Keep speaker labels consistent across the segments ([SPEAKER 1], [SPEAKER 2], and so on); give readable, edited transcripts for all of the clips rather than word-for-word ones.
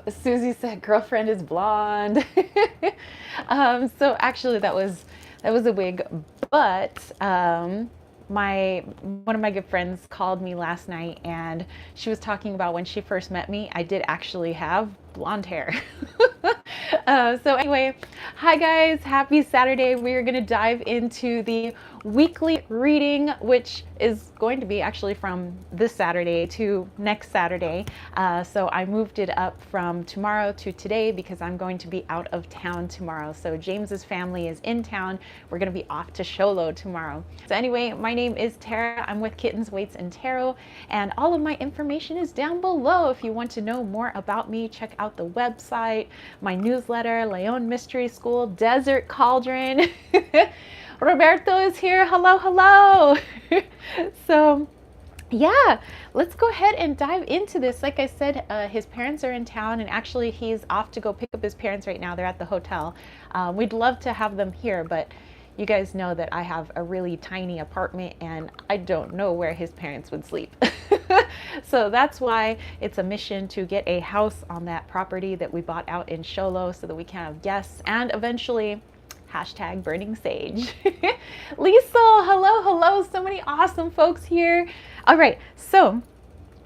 [SPEAKER 1] Susie said girlfriend is blonde. So actually that was a wig, but my one of my good friends called me last night and she was talking about when she first met me, I did actually have blonde hair. So anyway, hi guys, happy Saturday. We are going to dive into the weekly reading, which is going to be actually from this Saturday to next Saturday. So I moved it up from tomorrow to today because I'm going to be out of town tomorrow. So James's family is in town. We're going to be off to Sholo tomorrow. So anyway, my name is Tara. I'm with Kittens, Weights, and Tarot, and all of my information is down below. If you want to know more about me, check out the website, my newsletter, Leon Mystery School, Desert Cauldron. Roberto is here. Hello, hello. So yeah, let's go ahead and dive into this. Like I said, his parents are in town, and actually he's off to go pick up his parents right now. They're at the hotel. We'd love to have them here, but you guys know that I have a really tiny apartment and I don't know where his parents would sleep. So that's why it's a mission to get a house on that property that we bought out in Sholo so that we can have guests and eventually hashtag burning sage. Lisa, hello, hello. So many awesome folks here. All right, so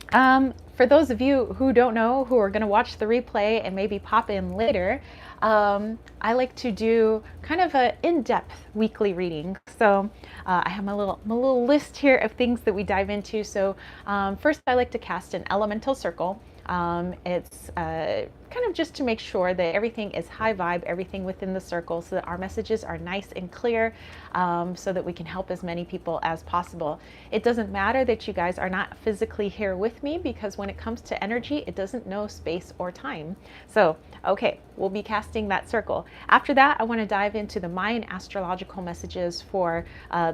[SPEAKER 1] for those of you who don't know, who are going to watch the replay and maybe pop in later, I like to do kind of an in-depth weekly reading. So I have my little list here of things that we dive into. So first, I like to cast an elemental circle. It's kind of just to make sure that everything is high vibe, everything within the circle, so that our messages are nice and clear, so that we can help as many people as possible. It doesn't matter that you guys are not physically here with me, because when it comes to energy, it doesn't know space or time. So, okay, we'll be casting that circle. After that, I want to dive into the Mayan astrological messages for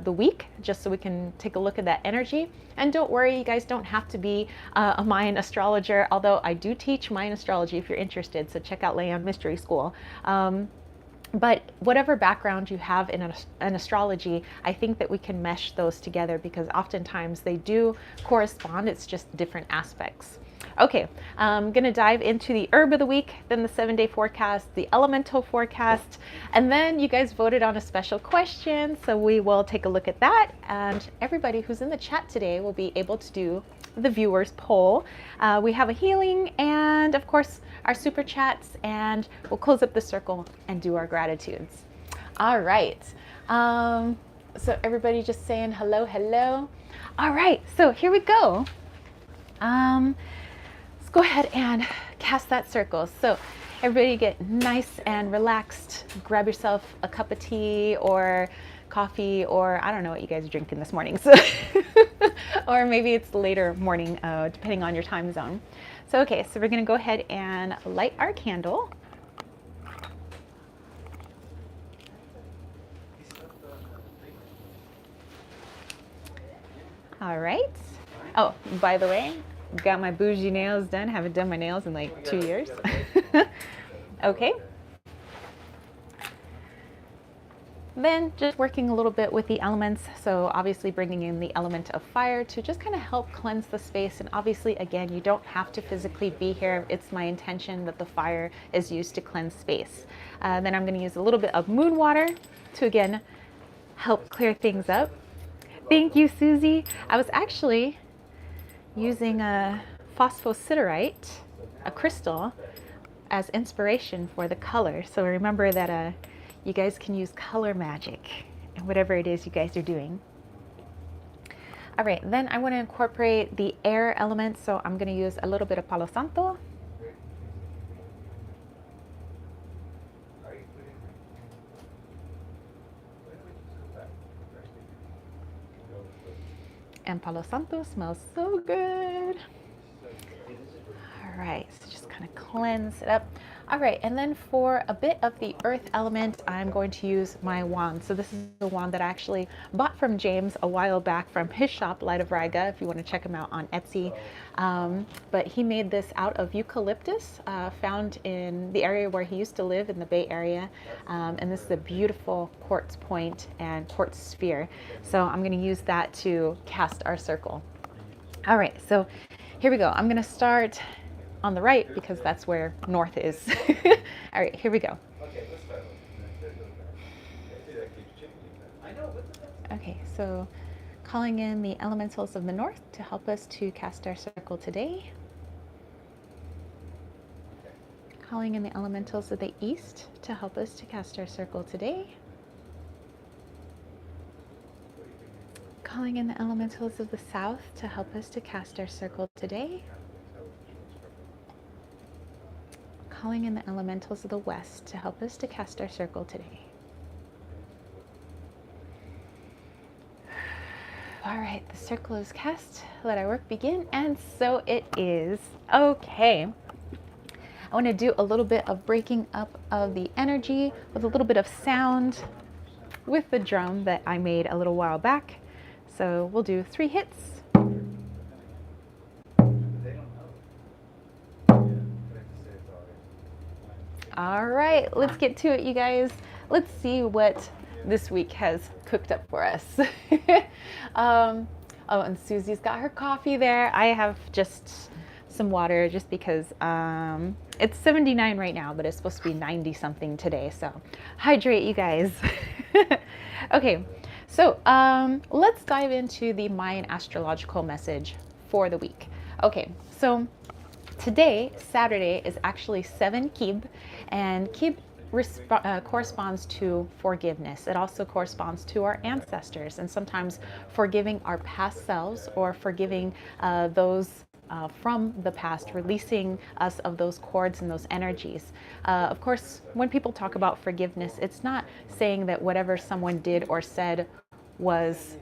[SPEAKER 1] the week, just so we can take a look at that energy. And don't worry, you guys don't have to be a Mayan astrologer, although I do teach Mayan astrology if you're interested, so check out Leon Mystery School. But whatever background you have in an astrology, I think that we can mesh those together because oftentimes they do correspond, it's just different aspects. Okay, I'm going to dive into the herb of the week, then the 7-day forecast, the elemental forecast, and then you guys voted on a special question, so we will take a look at that, and everybody who's in the chat today will be able to do the viewers poll. We have a healing and of course our super chats, and we'll close up the circle and do our gratitudes. All right, so everybody just saying hello, hello. All right, so here we go. Let's go ahead and cast that circle. So everybody get nice and relaxed. Grab yourself a cup of tea or coffee, or I don't know what you guys are drinking this morning. So or maybe it's later morning, depending on your time zone. So okay, so we're gonna go ahead and light our candle. All right. Oh, by the way, got my bougie nails done. Haven't done my nails in like 2 years. Okay. Then just working a little bit with the elements. So obviously bringing in the element of fire to just kind of help cleanse the space. And obviously, again, you don't have to physically be here. It's my intention that the fire is used to cleanse space. Then I'm going to use a little bit of moon water to, again, help clear things up. Thank you, Susie. I was actually using a phosphosiderite, a crystal, as inspiration for the color. So remember that you guys can use color magic in whatever it is you guys are doing. All right, then I want to incorporate the air element, so I'm going to use a little bit of Palo Santo. And Palo Santo smells so good. All right, so just kind of cleanse it up. All right, and then for a bit of the earth element, I'm going to use my wand. So this is the wand that I actually bought from James a while back from his shop, Light of Riga, if you want to check him out on Etsy. But he made this out of eucalyptus, found in the area where he used to live in the Bay Area. And this is a beautiful quartz point and quartz sphere. So I'm going to use that to cast our circle. All right, so here we go. I'm going to start on the right because that's where north is. All right, here we go. Okay, so calling in the elementals of the north to help us to cast our circle today. Calling in the elementals of the east to help us to cast our circle today. Calling in the elementals of the south to help us to cast our circle today. Calling in the elementals of the west to help us to cast our circle today. All right, the circle is cast. Let our work begin, and so it is. Okay. I want to do a little bit of breaking up of the energy with a little bit of sound with the drum that I made a little while back. So we'll do 3 hits. All right, let's get to it, you guys. Let's see what this week has cooked up for us. Oh, and Susie's got her coffee there. I have just some water just because it's 79 right now, but it's supposed to be 90 something today. So hydrate, you guys. Okay, so let's dive into the Mayan astrological message for the week. Okay, so today, Saturday, is actually 7 Kib, and Kib corresponds to forgiveness. It also corresponds to our ancestors, and sometimes forgiving our past selves or forgiving those from the past, releasing us of those cords and those energies. Of course, when people talk about forgiveness, it's not saying that whatever someone did or said was,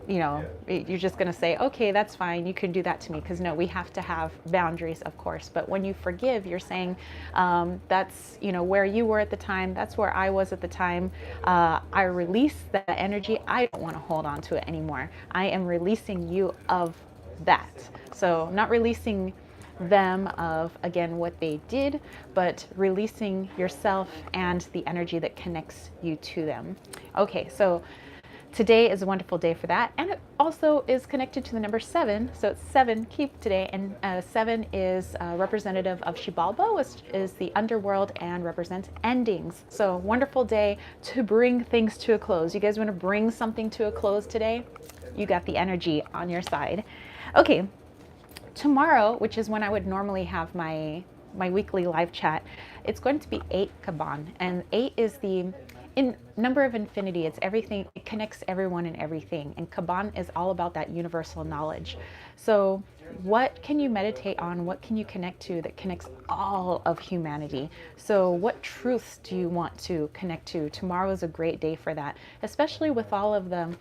[SPEAKER 1] you know, you're just going to say, okay, that's fine, you can do that to me. Because no, we have to have boundaries, of course. But when you forgive, you're saying that's, you know, where you were at the time, that's where I was at the time. I release that energy. I don't want to hold on to it anymore. I am releasing you of that. So not releasing them of, again, what they did, but releasing yourself and the energy that connects you to them. Okay, so today is a wonderful day for that, and it also is connected to the number 7. So it's 7 Keep today, and 7 is representative of Xibalba, which is the underworld and represents endings. So wonderful day to bring things to a close. You guys want to bring something to a close today? You got the energy on your side. Okay, tomorrow, which is when I would normally have my weekly live chat, it's going to be 8 Kaban, and 8 is the number of infinity. It's everything. It connects everyone and everything. And Kaban is all about that universal knowledge. So what can you meditate on? What can you connect to that connects all of humanity? So what truths do you want to connect to? Tomorrow is a great day for that, especially with all of the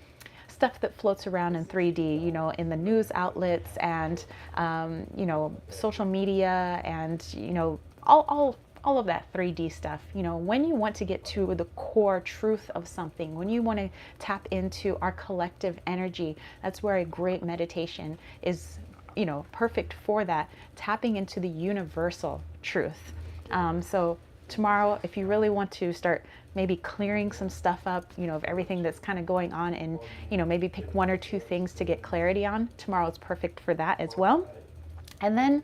[SPEAKER 1] stuff that floats around in 3D, you know, in the news outlets and, you know, social media and, you know, all of that 3D stuff. You know, when you want to get to the core truth of something, when you want to tap into our collective energy, that's where a great meditation is, you know, perfect for that, tapping into the universal truth. So tomorrow, if you really want to start maybe clearing some stuff up, you know, of everything that's kind of going on, and, you know, maybe pick 1 or 2 things to get clarity on, tomorrow is perfect for that as well. And then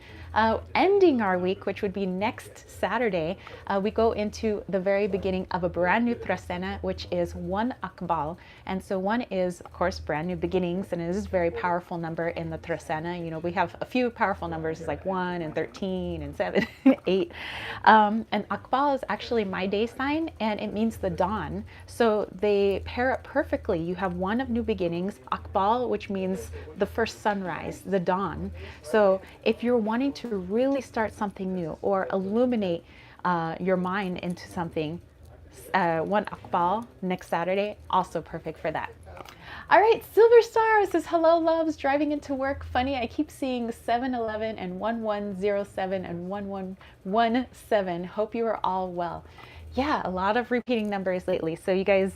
[SPEAKER 1] ending our week, which would be next Saturday, we go into the very beginning of a brand new Trasena, which is 1 Akbal. And so 1 is, of course, brand new beginnings, and it is a very powerful number in the Trasena. You know, we have a few powerful numbers, like 1 and 13 and 7 and 8. And Akbal is actually my day sign, and it means the dawn. So they pair up perfectly. You have 1 of new beginnings, Akbal, which means the first sunrise, the dawn. So if you're wanting to really start something new or illuminate your mind into something, 1 Akbal next Saturday, also perfect for that. All right, Silver Star says, hello loves, driving into work. Funny, I keep seeing 711 and 1107 and 1117. Hope you are all well. Yeah, a lot of repeating numbers lately. So you guys,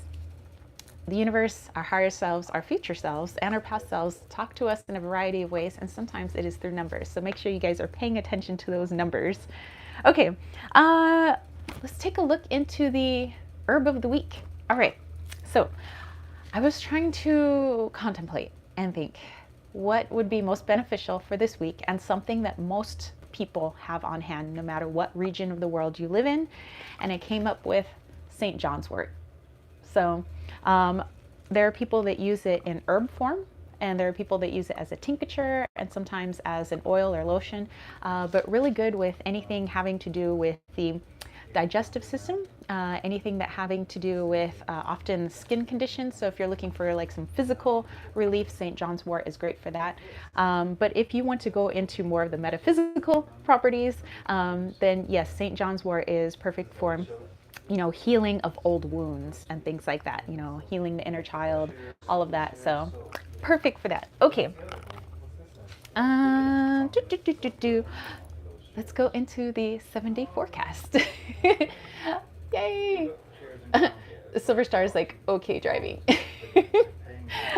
[SPEAKER 1] the universe, our higher selves, our future selves, and our past selves talk to us in a variety of ways, and sometimes it is through numbers. So make sure you guys are paying attention to those numbers. Okay, let's take a look into the herb of the week. All right, so I was trying to contemplate and think what would be most beneficial for this week, and something that most people have on hand, no matter what region of the world you live in. And I came up with St. John's wort. So there are people that use it in herb form, and there are people that use it as a tincture and sometimes as an oil or lotion, but really good with anything having to do with the digestive system, anything that having to do with often skin conditions. So if you're looking for like some physical relief, St. John's wort is great for that. But if you want to go into more of the metaphysical properties, then yes, St. John's wort is perfect for healing of old wounds and things like that, healing the inner child, all of that. So perfect for that. Okay. Let's go into the 7-day forecast. Yay. The Silver Star is like, okay, driving.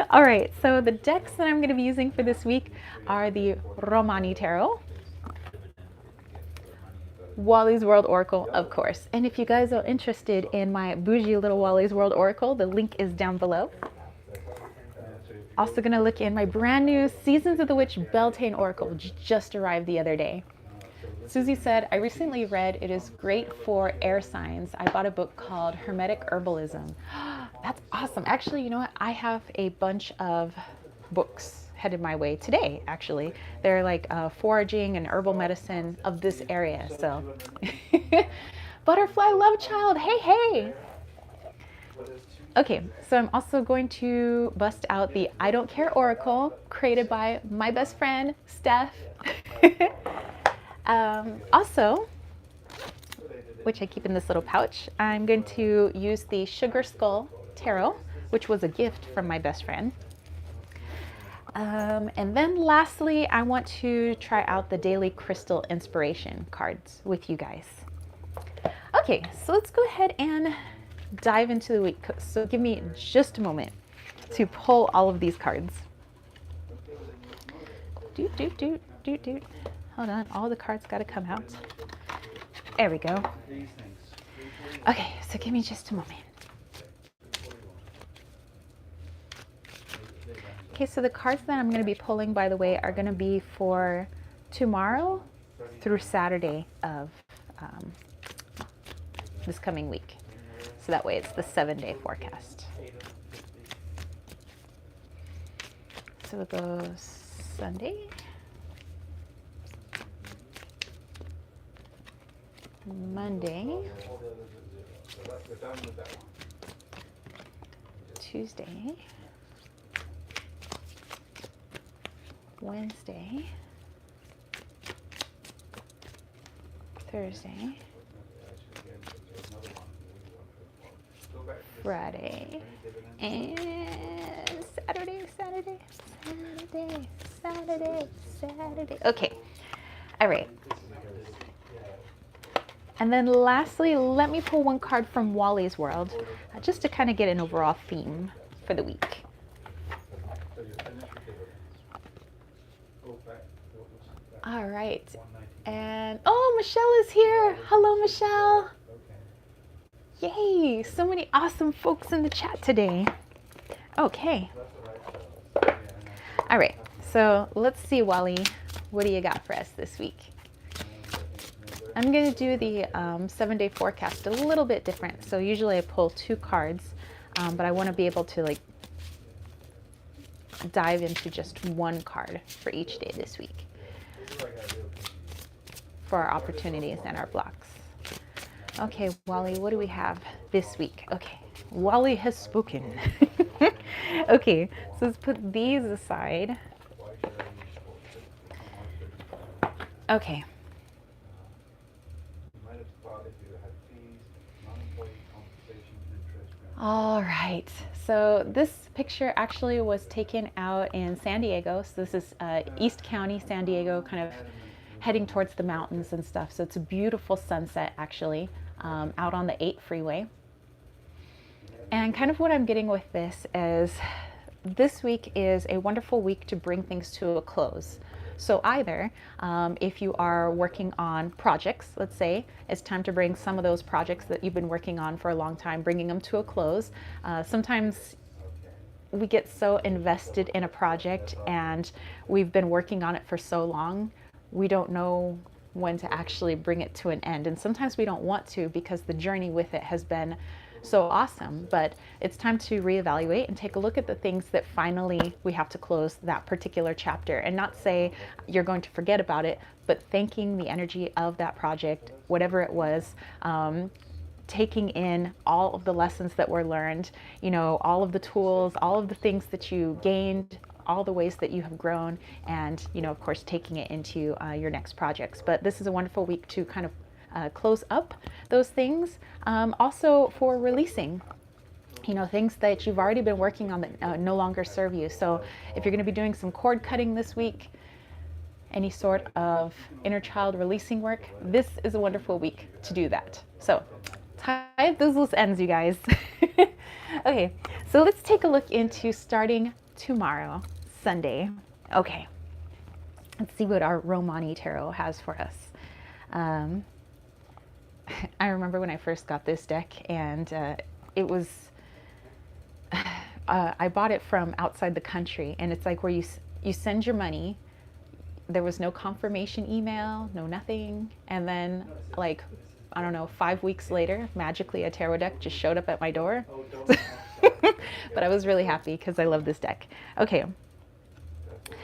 [SPEAKER 1] All right, so the decks that I'm going to be using for this week are the Romani Tarot, Wally's World Oracle, of course. And if you guys are interested in my bougie little Wally's World Oracle, the link is down below. Also going to look in my brand new Seasons of the Witch Beltane Oracle, just arrived the other day. Susie said, I recently read it is great for air signs. I bought a book called Hermetic Herbalism. That's awesome. Actually, you know what? I have a bunch of books headed my way today, actually. They're like foraging and herbal medicine of this area. So, Butterfly Love Child, hey, hey. Okay, so I'm also going to bust out the I Don't Care Oracle, created by my best friend, Steph. Also, which I keep in this little pouch, I'm going to use the Sugar Skull Tarot, which was a gift from my best friend. And then lastly, I want to try out the Daily Crystal Inspiration cards with you guys. Okay, so let's go ahead and dive into the week. So give me just a moment to pull all of these cards. Hold on, all the cards got to come out. There we go. Okay, so give me just a moment. Okay, so the cards that I'm going to be pulling, by the way, are going to be for tomorrow through Saturday of this coming week. So that way it's the 7-day forecast. So it goes Sunday, Monday, Tuesday, Wednesday, Thursday, Friday, and Saturday. Okay, all right. And then lastly, let me pull one card from Wally's World, just to kind of get an overall theme for the week. All right. And, oh, Michelle is here. Hello, Michelle. Yay, so many awesome folks in the chat today. Okay. All right, so let's see, Wally, what do you got for us this week? I'm going to do the 7-day forecast a little bit different. So usually I pull 2 cards, but I want to be able to like dive into just 1 card for each day this week for our opportunities and our blocks. Okay, Wally, what do we have this week? Okay, Wally has spoken. Okay, so let's put these aside. Okay. All right, so this picture actually was taken out in San Diego. So this is East County, San Diego, kind of heading towards the mountains and stuff. So it's a beautiful sunset actually, out on the 8 freeway. And kind of what I'm getting with this is this week is a wonderful week to bring things to a close. So either if you are working on projects, let's say, it's time to bring some of those projects that you've been working on for a long time, bringing them to a close. Sometimes we get so invested in a project and we've been working on it for so long, we don't know when to actually bring it to an end. And sometimes we don't want to because the journey with it has been so awesome, but it's time to reevaluate and take a look at the things that finally we have to close that particular chapter, and not say you're going to forget about it, but thanking the energy of that project, whatever it was, taking in all of the lessons that were learned, all of the tools, all of the things that you gained, all the ways that you have grown, and, of course, taking it into your next projects. But this is a wonderful week to kind of close up those things. Also for releasing, things that you've already been working on that no longer serve you. So if you're going to be doing some cord cutting this week, any sort of inner child releasing work, this is a wonderful week to do that. So tie up those loose ends, you guys. Okay, so let's take a look into starting tomorrow, Sunday. Okay, let's see what our Romani Tarot has for us. I remember when I first got this deck, and it was, I bought it from outside the country, and it's like where you send your money. There was no confirmation email, no nothing. And then, like, I don't know, 5 weeks later, magically a tarot deck just showed up at my door. But I was really happy because I love this deck. Okay,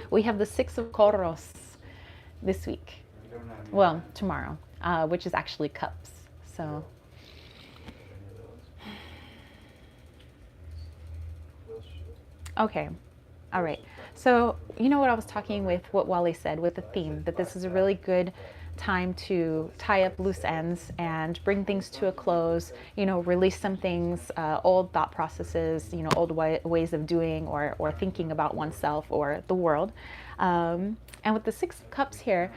[SPEAKER 1] we have the Six of Coros this week. Well, tomorrow, which is actually cups. So, okay, all right. So, you know what I was talking with what Wally said with the theme, that this is a really good time to tie up loose ends and bring things to a close, release some things, old thought processes, old ways of doing or thinking about oneself or the world. And with the Six of Cups here,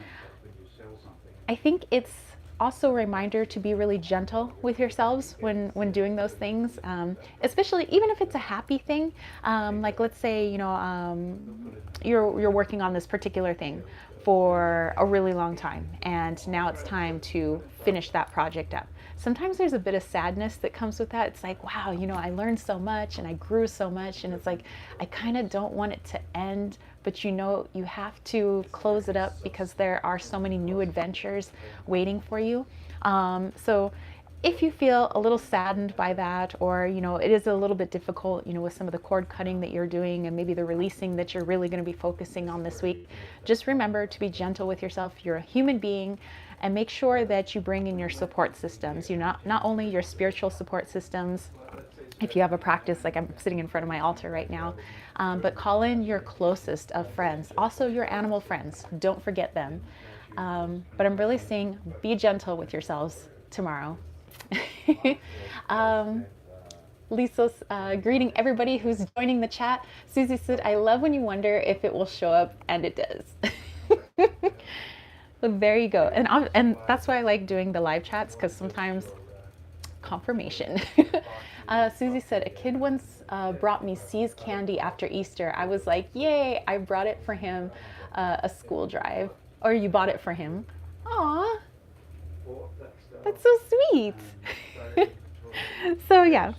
[SPEAKER 1] I think it's also a reminder to be really gentle with yourselves when doing those things, especially even if it's a happy thing. Like, let's say, you're working on this particular thing for a really long time, and now it's time to finish that project up. Sometimes there's a bit of sadness that comes with that. It's like, wow, I learned so much and I grew so much, and it's like, I kind of don't want it to end, but you have to close it up because there are so many new adventures waiting for you. So if you feel a little saddened by that, or, it is a little bit difficult, with some of the cord cutting that you're doing and maybe the releasing that you're really going to be focusing on this week, just remember to be gentle with yourself. You're a human being, and make sure that you bring in your support systems. Not only your spiritual support systems, if you have a practice, like I'm sitting in front of my altar right now, but call in your closest of friends, also your animal friends. Don't forget them. But I'm really saying be gentle with yourselves tomorrow. Lisa's greeting everybody who's joining the chat. Susie said, I love when you wonder if it will show up, and it does. But there you go. And that's why I like doing the live chats, because sometimes confirmation. Susie said, a kid once brought me C's candy after Easter. I was like, yay, I brought it for him a school drive. Or you bought it for him. Aw, that's so sweet. So yeah,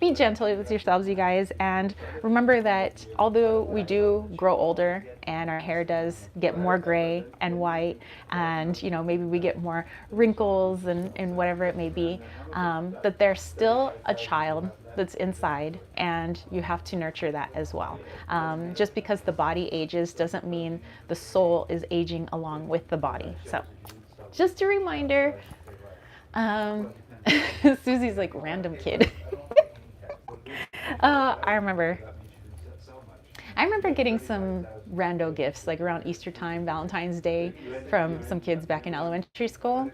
[SPEAKER 1] be gentle with yourselves, you guys, and remember that although we do grow older and our hair does get more gray and white, and maybe we get more wrinkles and whatever it may be, that there's still a child that's inside, and you have to nurture that as well. Just because the body ages doesn't mean the soul is aging along with the body. So just a reminder. Susie's like, random kid. I remember getting some rando gifts like around Easter time, Valentine's Day, from some kids back in elementary school.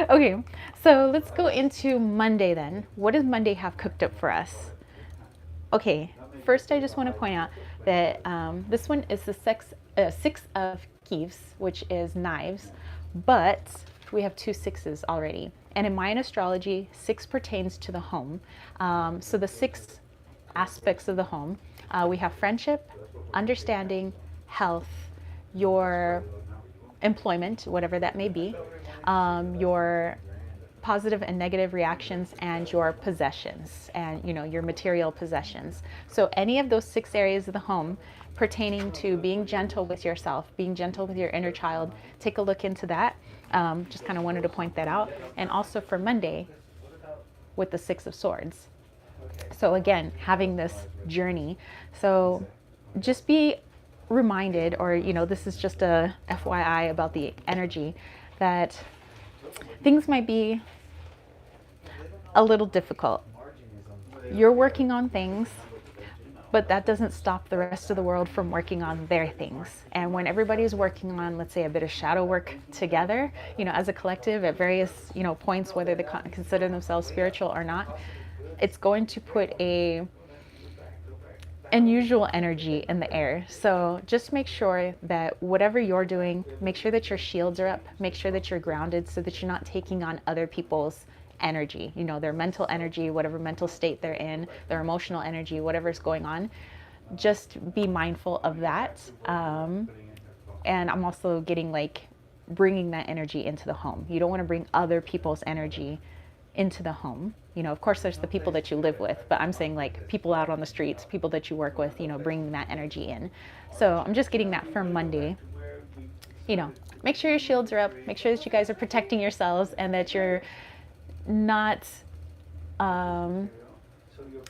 [SPEAKER 1] Okay, so let's go into Monday then. What does Monday have cooked up for us? Okay, first I just want to point out that this one is the Six of Keys, which is knives, but we have 2 sixes already. And in Mayan astrology, 6 pertains to the home. So the 6 aspects of the home, we have friendship, understanding, health, your employment, whatever that may be, your positive and negative reactions, and your possessions, and your material possessions. So any of those 6 areas of the home pertaining to being gentle with yourself, being gentle with your inner child, take a look into that. Just kind of wanted to point that out. And also for Monday with the 6 of Swords. So again, having this journey. So just be reminded, or this is just a FYI about the energy, that things might be a little difficult. You're working on things, but that doesn't stop the rest of the world from working on their things. And when everybody's working on, let's say, a bit of shadow work together, as a collective at various, points, whether they consider themselves spiritual or not, it's going to put a unusual energy in the air. So just make sure that whatever you're doing, make sure that your shields are up, make sure that you're grounded so that you're not taking on other people's energy, their mental energy, whatever mental state they're in, their emotional energy, whatever's going on. Just be mindful of that. And I'm also getting bringing that energy into the home. You don't want to bring other people's energy into the home. Of course, there's the people that you live with, but I'm saying people out on the streets, people that you work with, bringing that energy in. So I'm just getting that for Monday. Make sure your shields are up, make sure that you guys are protecting yourselves, and that you're not, I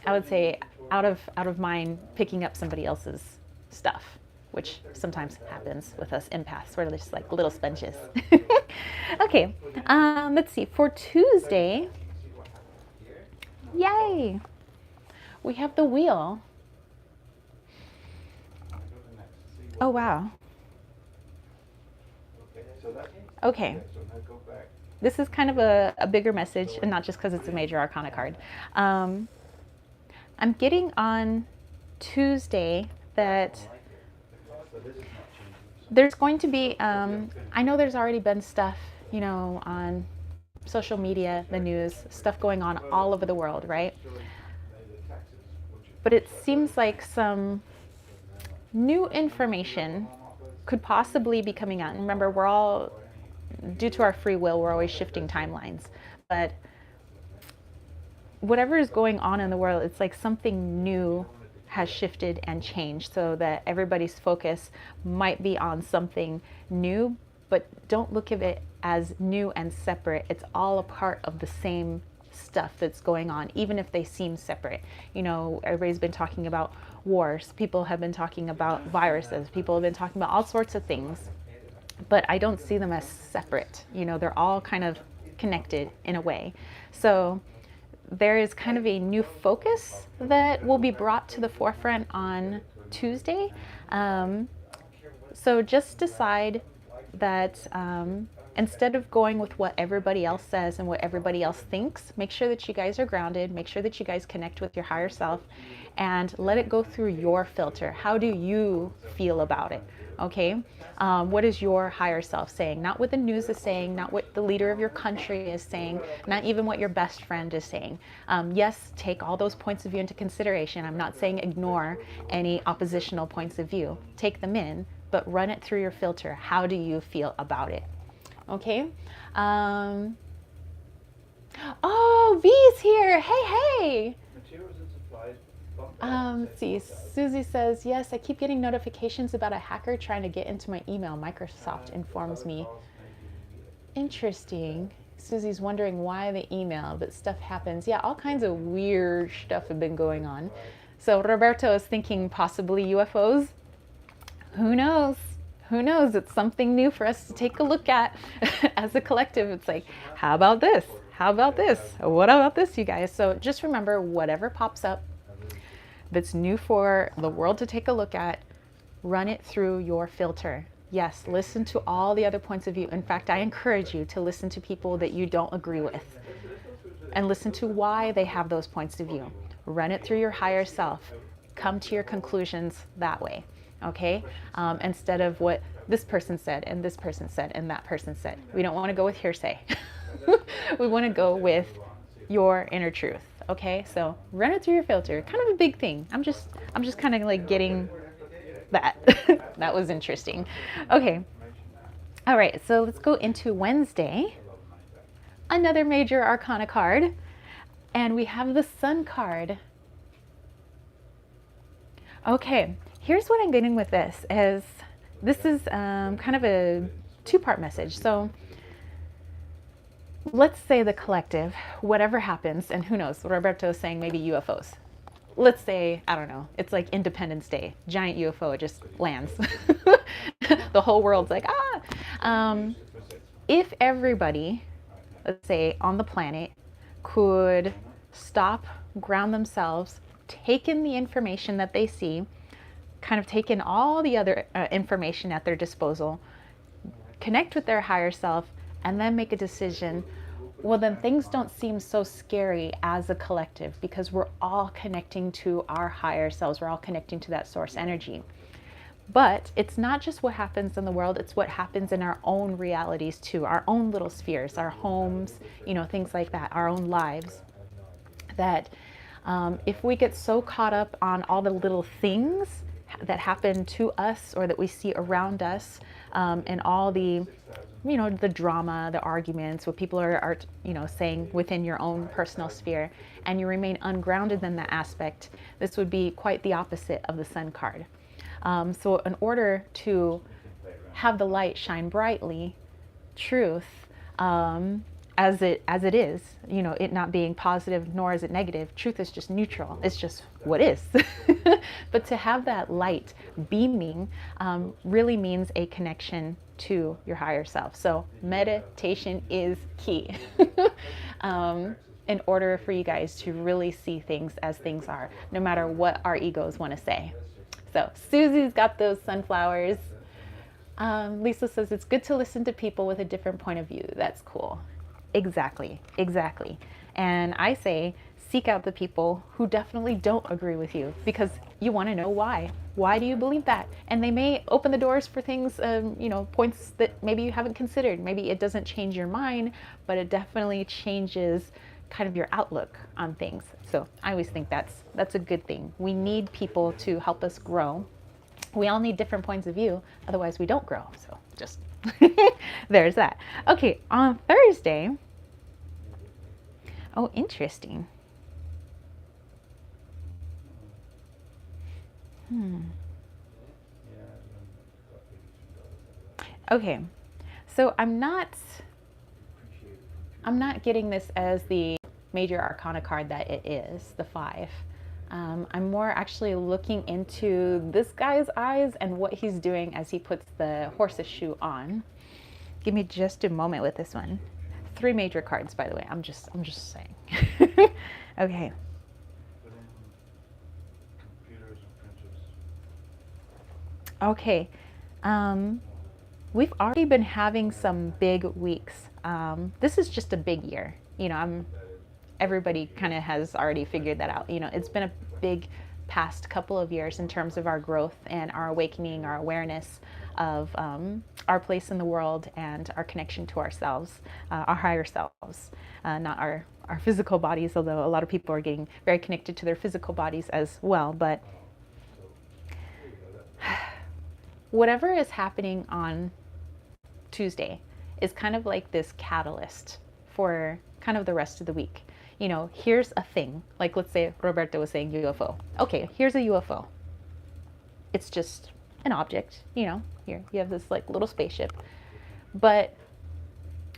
[SPEAKER 1] would say, out of mind picking up somebody else's stuff, which sometimes happens with us empaths. We're just like little sponges. Okay, let's see. For Tuesday, yay, we have the wheel. Oh, wow. Okay. This is kind of a bigger message, and not just because it's a major arcana card. I'm getting on Tuesday that there's going to be, I know there's already been stuff, on social media, the news, stuff going on all over the world, right? But it seems like some new information could possibly be coming out. And remember, we're all, due to our free will, we're always shifting timelines. But whatever is going on in the world, it's like something new has shifted and changed, so that everybody's focus might be on something new, but don't look at it as new and separate. It's all a part of the same stuff that's going on, even if they seem separate. Everybody's been talking about wars, people have been talking about viruses, people have been talking about all sorts of things, but I don't see them as separate. They're all kind of connected in a way. So there is kind of a new focus that will be brought to the forefront on Tuesday. So just decide that instead of going with what everybody else says and what everybody else thinks, make sure that you guys are grounded, make sure that you guys connect with your higher self, and let it go through your filter. How do you feel about it? Okay, what is your higher self saying? Not what the news is saying, not what the leader of your country is saying, not even what your best friend is saying. Yes, take all those points of view into consideration. I'm not saying ignore any oppositional points of view. Take them in, but run it through your filter. How do you feel about it? Okay. Oh, V's here. Hey. Let's see. Susie says, yes, I keep getting notifications about a hacker trying to get into my email. Microsoft informs me. Interesting. Susie's wondering why the email, but stuff happens. Yeah, all kinds of weird stuff have been going on. So Roberto is thinking possibly UFOs. Who knows? Who knows? It's something new for us to take a look at as a collective. It's like, how about this? How about this? What about this, you guys? So just remember, whatever pops up that's new for the world to take a look at, run it through your filter. Yes, listen to all the other points of view. In fact, I encourage you to listen to people that you don't agree with and listen to why they have those points of view. Run it through your higher self. Come to your conclusions that way, okay? Instead of what this person said and this person said and that person said. We don't want to go with hearsay. We want to go with your inner truth. Okay, so run it through your filter. Kind of a big thing. I'm just kind of like getting that. That was interesting. Okay. All right, so let's go into Wednesday. another major arcana card, and we have the Sun card. Okay, here's what I'm getting with this is this is kind of a two-part message. So let's say the collective, whatever happens, and who knows, Roberto is saying maybe UFOs. Let's say, I don't know, it's like Independence Day, giant UFO just lands. The whole world's like, ah. If everybody, let's say on the planet, could stop, ground themselves, take in the information that they see, kind of take in all the other information at their disposal, connect with their higher self, and then make a decision, well, then things don't seem so scary as a collective because we're all connecting to our higher selves. We're all connecting to that source energy. But it's not just what happens in the world, it's what happens in our own realities too, our own little spheres, our homes, things like that, our own lives. That if we get so caught up on all the little things that happen to us or that we see around us, and all the the drama, the arguments, what people are saying within your own personal sphere, and you remain ungrounded in that aspect, this would be quite the opposite of the Sun card. So in order to have the light shine brightly, truth, as it is, it not being positive nor is it negative. Truth is just neutral. It's just what is. But to have that light beaming really means a connection to your higher self. So meditation is key in order for you guys to really see things as things are, no matter what our egos want to say. So Susie's got those sunflowers. Lisa says it's good to listen to people with a different point of view. That's cool. Exactly. And I say seek out the people who definitely don't agree with you because you want to know why. Why do you believe that? And they may open the doors for things, points that maybe you haven't considered. Maybe it doesn't change your mind, but it definitely changes kind of your outlook on things. So I always think that's a good thing. We need people to help us grow. We all need different points of view, otherwise we don't grow. So just there's that. Okay, on Thursday. Oh, interesting. Okay, so I'm not getting this as the major arcana card that it is, the 5. I'm more actually looking into this guy's eyes and what he's doing as he puts the horse's shoe on. Give me just a moment with this one. 3 major cards, by the way. I'm just saying. Okay. Okay. We've already been having some big weeks. This is just a big year. Everybody kind of has already figured that out. It's been a big past couple of years in terms of our growth and our awakening, our awareness of our place in the world and our connection to ourselves, our higher selves, not our physical bodies, although a lot of people are getting very connected to their physical bodies as well. But whatever is happening on Tuesday is kind of like this catalyst for kind of the rest of the week. Here's a thing, like let's say Roberto was saying UFO. Okay, here's a UFO. It's just an object, here you have this like little spaceship. But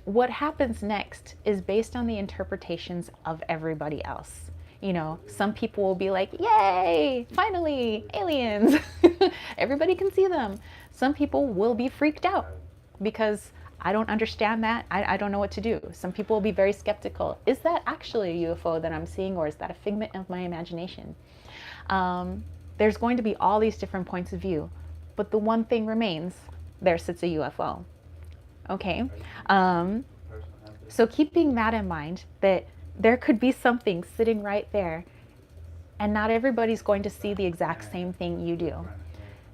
[SPEAKER 1] what happens next is based on the interpretations of everybody else. Some people will be like, yay, finally, aliens. Everybody can see them. Some people will be freaked out because I don't understand that. I don't know what to do. Some people will be very skeptical. Is that actually a UFO that I'm seeing, or is that a figment of my imagination? There's going to be all these different points of view, but the one thing remains, there sits a UFO. Okay? So keeping that in mind, that there could be something sitting right there, and not everybody's going to see the exact same thing you do.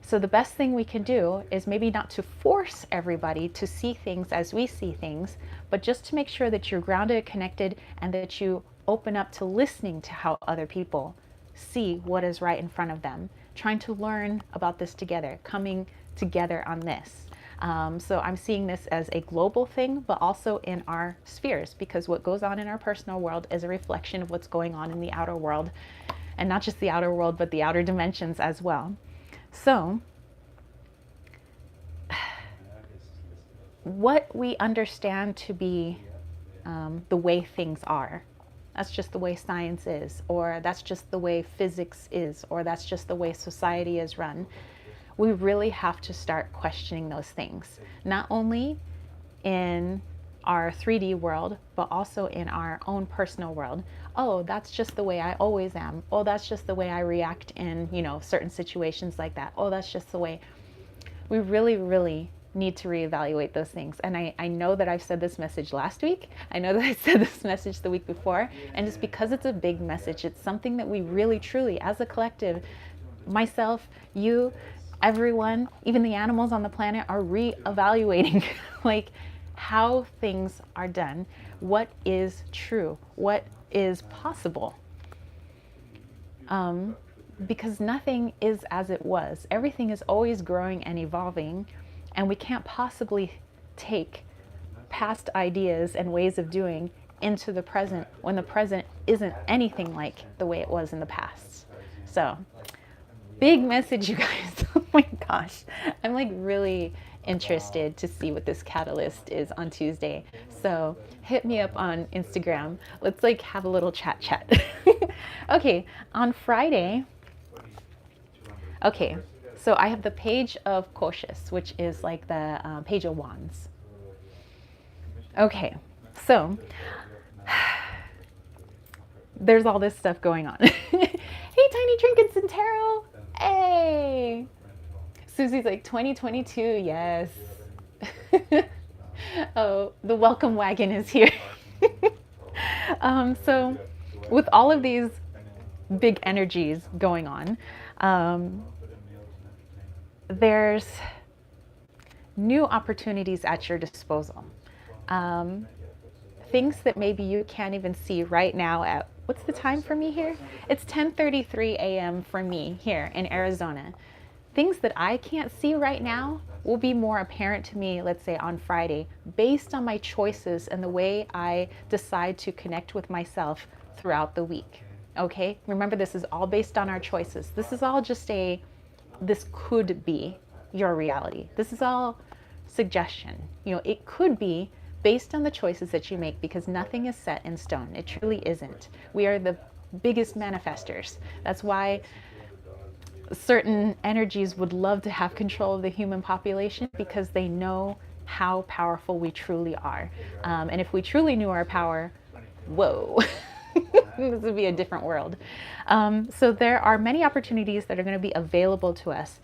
[SPEAKER 1] So the best thing we can do is maybe not to force everybody to see things as we see things, but just to make sure that you're grounded, connected, and that you open up to listening to how other people see what is right in front of them, trying to learn about this together, coming together on this. So I'm seeing this as a global thing, but also in our spheres, because what goes on in our personal world is a reflection of what's going on in the outer world, and not just the outer world, but the outer dimensions as well. So what we understand to be the way things are, that's just the way science is, or that's just the way physics is, or that's just the way society is run. We really have to start questioning those things, not only in our 3D world, but also in our own personal world. Oh, that's just the way I always am. Oh, that's just the way I react in, certain situations like that. Oh, that's just the way. We really, really need to reevaluate those things. And I know that I've said this message last week. I know that I said this message the week before. And just because it's a big message, it's something that we really, truly, as a collective, myself, you, everyone, even the animals on the planet, are reevaluating like how things are done, what is true, what is possible. Because nothing is as it was. Everything is always growing and evolving, and we can't possibly take past ideas and ways of doing into the present when the present isn't anything like the way it was in the past. So, big message, you guys. Oh my gosh. I'm like really interested to see what this catalyst is on Tuesday. So hit me up on Instagram. Let's like have a little chat. Okay, on Friday. Okay, so I have the page of Cautious, which is like the page of wands. Okay, so there's all this stuff going on. Hey, Tiny Trinkets and Tarot. Hey. Susie's like 2022, yes. Oh, the welcome wagon is here. So with all of these big energies going on, there's new opportunities at your disposal. Things that maybe you can't even see right now at, what's the time for me here? It's 10:33 a.m. for me here in Arizona. Things that I can't see right now will be more apparent to me, let's say on Friday, based on my choices and the way I decide to connect with myself throughout the week. Okay? Remember, this is all based on our choices. This is all just this could be your reality. This is all suggestion. It could be based on the choices that you make, because nothing is set in stone. It truly isn't. We are the biggest manifestors. That's why certain energies would love to have control of the human population, because they know how powerful we truly are. And if we truly knew our power, whoa, this would be a different world. So there are many opportunities that are going to be available to us.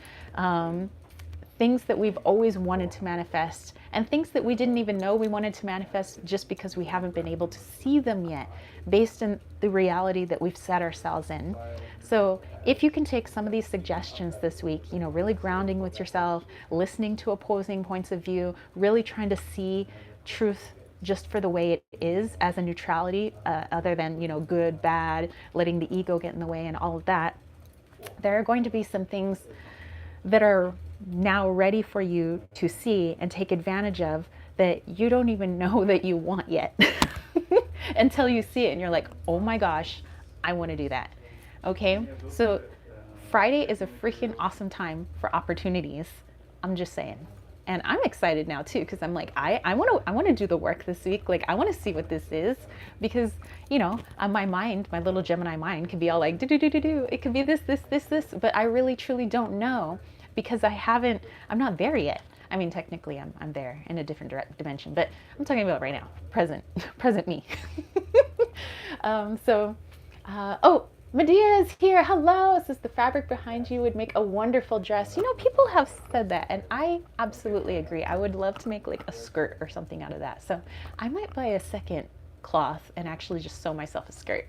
[SPEAKER 1] Things that we've always wanted to manifest, and things that we didn't even know we wanted to manifest just because we haven't been able to see them yet, based on the reality that we've set ourselves in. So if you can take some of these suggestions this week, really grounding with yourself, listening to opposing points of view, really trying to see truth just for the way it is, as a neutrality, other than, good, bad, letting the ego get in the way and all of that, there are going to be some things that are now ready for you to see and take advantage of, that you don't even know that you want yet until you see it and you're like, oh my gosh, I want to do that. Okay, so Friday is a freaking awesome time for opportunities. I'm just saying. And I'm excited now too, because I'm like, I want to do the work this week. Like, I want to see what this is, because on my mind, my little Gemini mind can be all like, do. It could be this, but I really truly don't know, because I'm not there yet. I mean, technically I'm there in a different dimension, but I'm talking about right now, present me. Oh, Medea is here. Hello. It says the fabric behind you would make a wonderful dress. People have said that, and I absolutely agree. I would love to make like a skirt or something out of that. So I might buy a second cloth and actually just sew myself a skirt.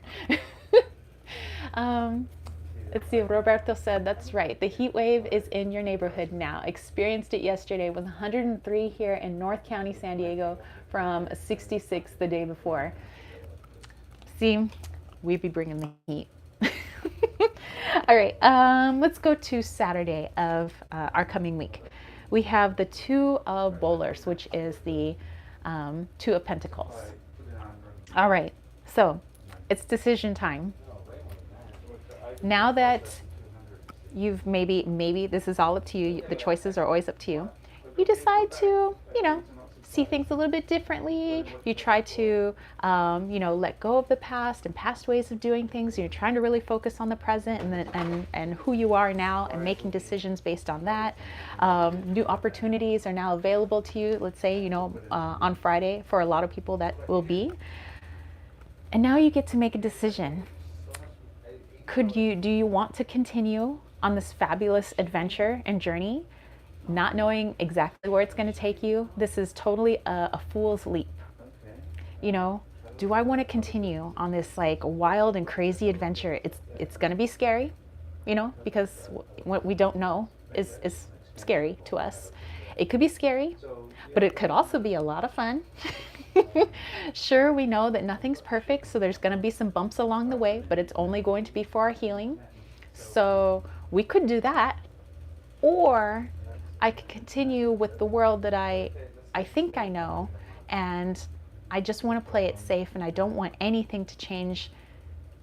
[SPEAKER 1] Let's see, Roberto said, that's right. The heat wave is in your neighborhood now. Experienced it yesterday with 103 here in North County, San Diego, from 66 the day before. See, we be bringing the heat. All right, let's go to Saturday of our coming week. we have the Two of Bowlers, which is the Two of Pentacles. All right, so it's decision time. Now that you've maybe this is all up to you, the choices are always up to you. You decide to, see things a little bit differently. You try to, let go of the past and past ways of doing things. You're trying to really focus on the present and who you are now and making decisions based on that. New opportunities are now available to you. Let's say, on Friday, for a lot of people that will be. And now you get to make a decision. Do you want to continue on this fabulous adventure and journey, not knowing exactly where it's going to take you? This is totally a fool's leap. Do I want to continue on this like wild and crazy adventure? It's going to be scary, because what we don't know is scary to us. It could be scary, but it could also be a lot of fun. Sure, we know that nothing's perfect, so there's going to be some bumps along the way, but it's only going to be for our healing. So we could do that, or I could continue with the world that I think I know, and I just want to play it safe, and I don't want anything to change,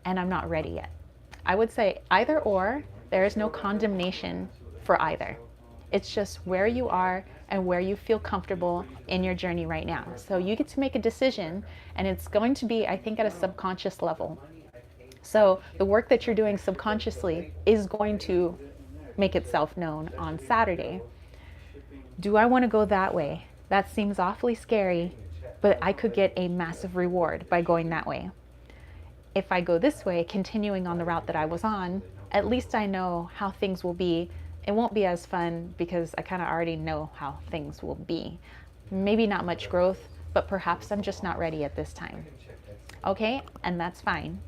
[SPEAKER 1] and I'm not ready yet. I would say either or. There is no condemnation for either. It's just where you are and where you feel comfortable in your journey right now. So you get to make a decision, and it's going to be, I think, at a subconscious level. So the work that you're doing subconsciously is going to make itself known on Saturday. Do I want to go that way? That seems awfully scary, but I could get a massive reward by going that way. If I go this way, continuing on the route that I was on, at least I know how things will be. It won't be as fun because I kind of already know how things will be. Maybe not much growth, but perhaps I'm just not ready at this time. Okay, and that's fine.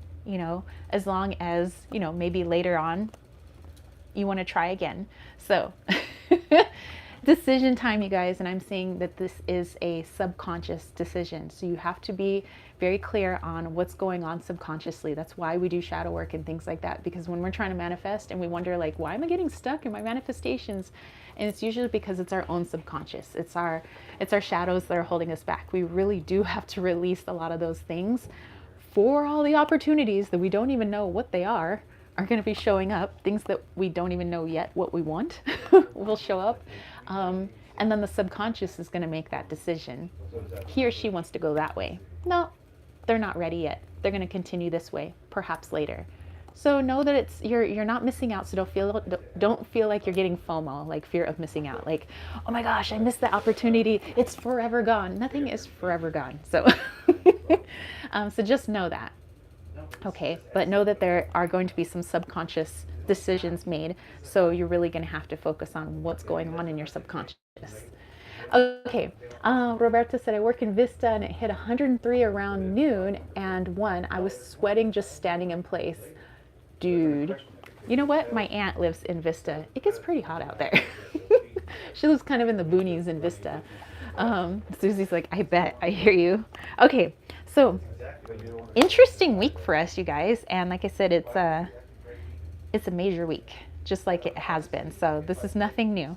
[SPEAKER 1] As long as, maybe later on you want to try again. So decision time, you guys, and I'm seeing that this is a subconscious decision. So you have to be very clear on what's going on subconsciously. That's why we do shadow work and things like that, because when we're trying to manifest and we wonder like, why am I getting stuck in my manifestations? And it's usually because it's our own subconscious. It's our shadows that are holding us back. We really do have to release a lot of those things for all the opportunities that we don't even know what they are going to be showing up. Things that we don't even know yet what we want will show up. And then the subconscious is going to make that decision. He or she wants to go that way. No, they're not ready yet. They're going to continue this way, perhaps later. So know that you're not missing out. So don't feel like you're getting FOMO, like fear of missing out. Like, oh my gosh, I missed the opportunity. It's forever gone. Nothing is forever gone. So, so just know that. Okay, but know that there are going to be some subconscious decisions made. So you're really going to have to focus on what's going on in your subconscious. Okay, Roberta said, I work in Vista and it hit 103 around noon and 1. I was sweating just standing in place. Dude, you know what? My aunt lives in Vista. It gets pretty hot out there. She lives kind of in the boonies in Vista. Susie's like, I bet. I hear you. Okay, so interesting week for us, you guys. And like I said, it's a major week, just like it has been. So this is nothing new.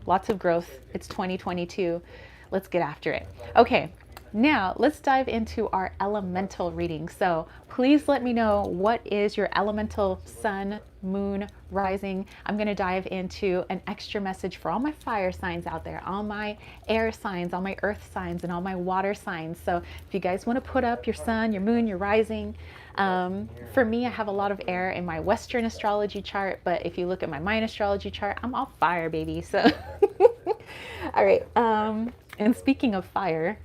[SPEAKER 1] Lots of growth. It's 2022. Let's get after it. Okay, now let's dive into our elemental reading. So please let me know, what is your elemental sun, moon, rising? I'm going to dive into an extra message for all my fire signs out there, all my air signs, all my earth signs, and all my water signs. So if you guys want to put up your sun, your moon, your rising, for me, I have a lot of air in my Western astrology chart, but if you look at my Mayan astrology chart, I'm all fire, baby. So, all right. And speaking of fire,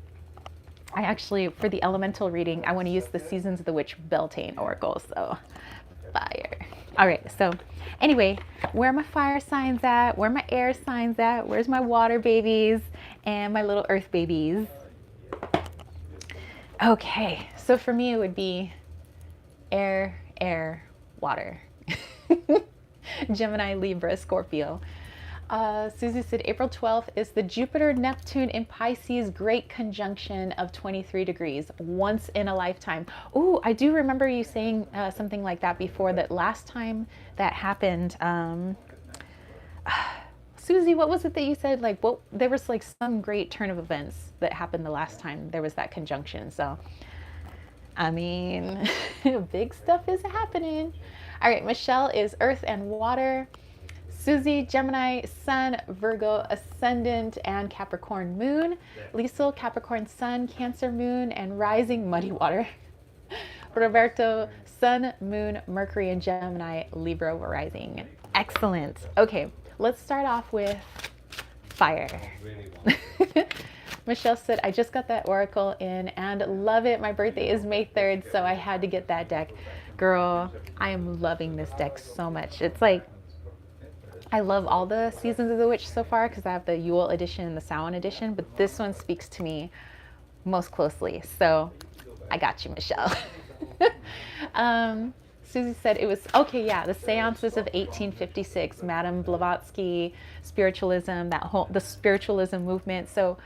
[SPEAKER 1] I actually, for the elemental reading, I want to use the Seasons of the Witch Beltane Oracle. So, fire. All right. So, anyway, where are my fire signs at? Where are my air signs at? Where's my water babies and my little earth babies? Okay. So, for me, it would be air, water. Gemini, Libra, Scorpio. Susie said April 12th is the Jupiter Neptune in Pisces great conjunction of 23 degrees, once in a lifetime. Ooh, I do remember you saying something like that before, that last time that happened, Susie, what was it that you said? Like, what? There was like some great turn of events that happened the last time there was that conjunction. So, I mean, big stuff is happening. All right, Michelle is Earth and Water. Susie, Gemini, Sun, Virgo, Ascendant, and Capricorn Moon. Liesel, Capricorn Sun, Cancer Moon, and Rising, Muddy Water. Roberto, Sun, Moon, Mercury, and Gemini, Libra Rising. Excellent. Okay, let's start off with fire. Michelle said, I just got that oracle in and love it. My birthday is May 3rd, so I had to get that deck. Girl, I am loving this deck so much. It's like, I love all the Seasons of the Witch so far because I have the Yule edition and the Samhain edition, but this one speaks to me most closely. So I got you, Michelle. Susie said it was, okay, yeah, the seances of 1856, Madame Blavatsky, spiritualism, the spiritualism movement. So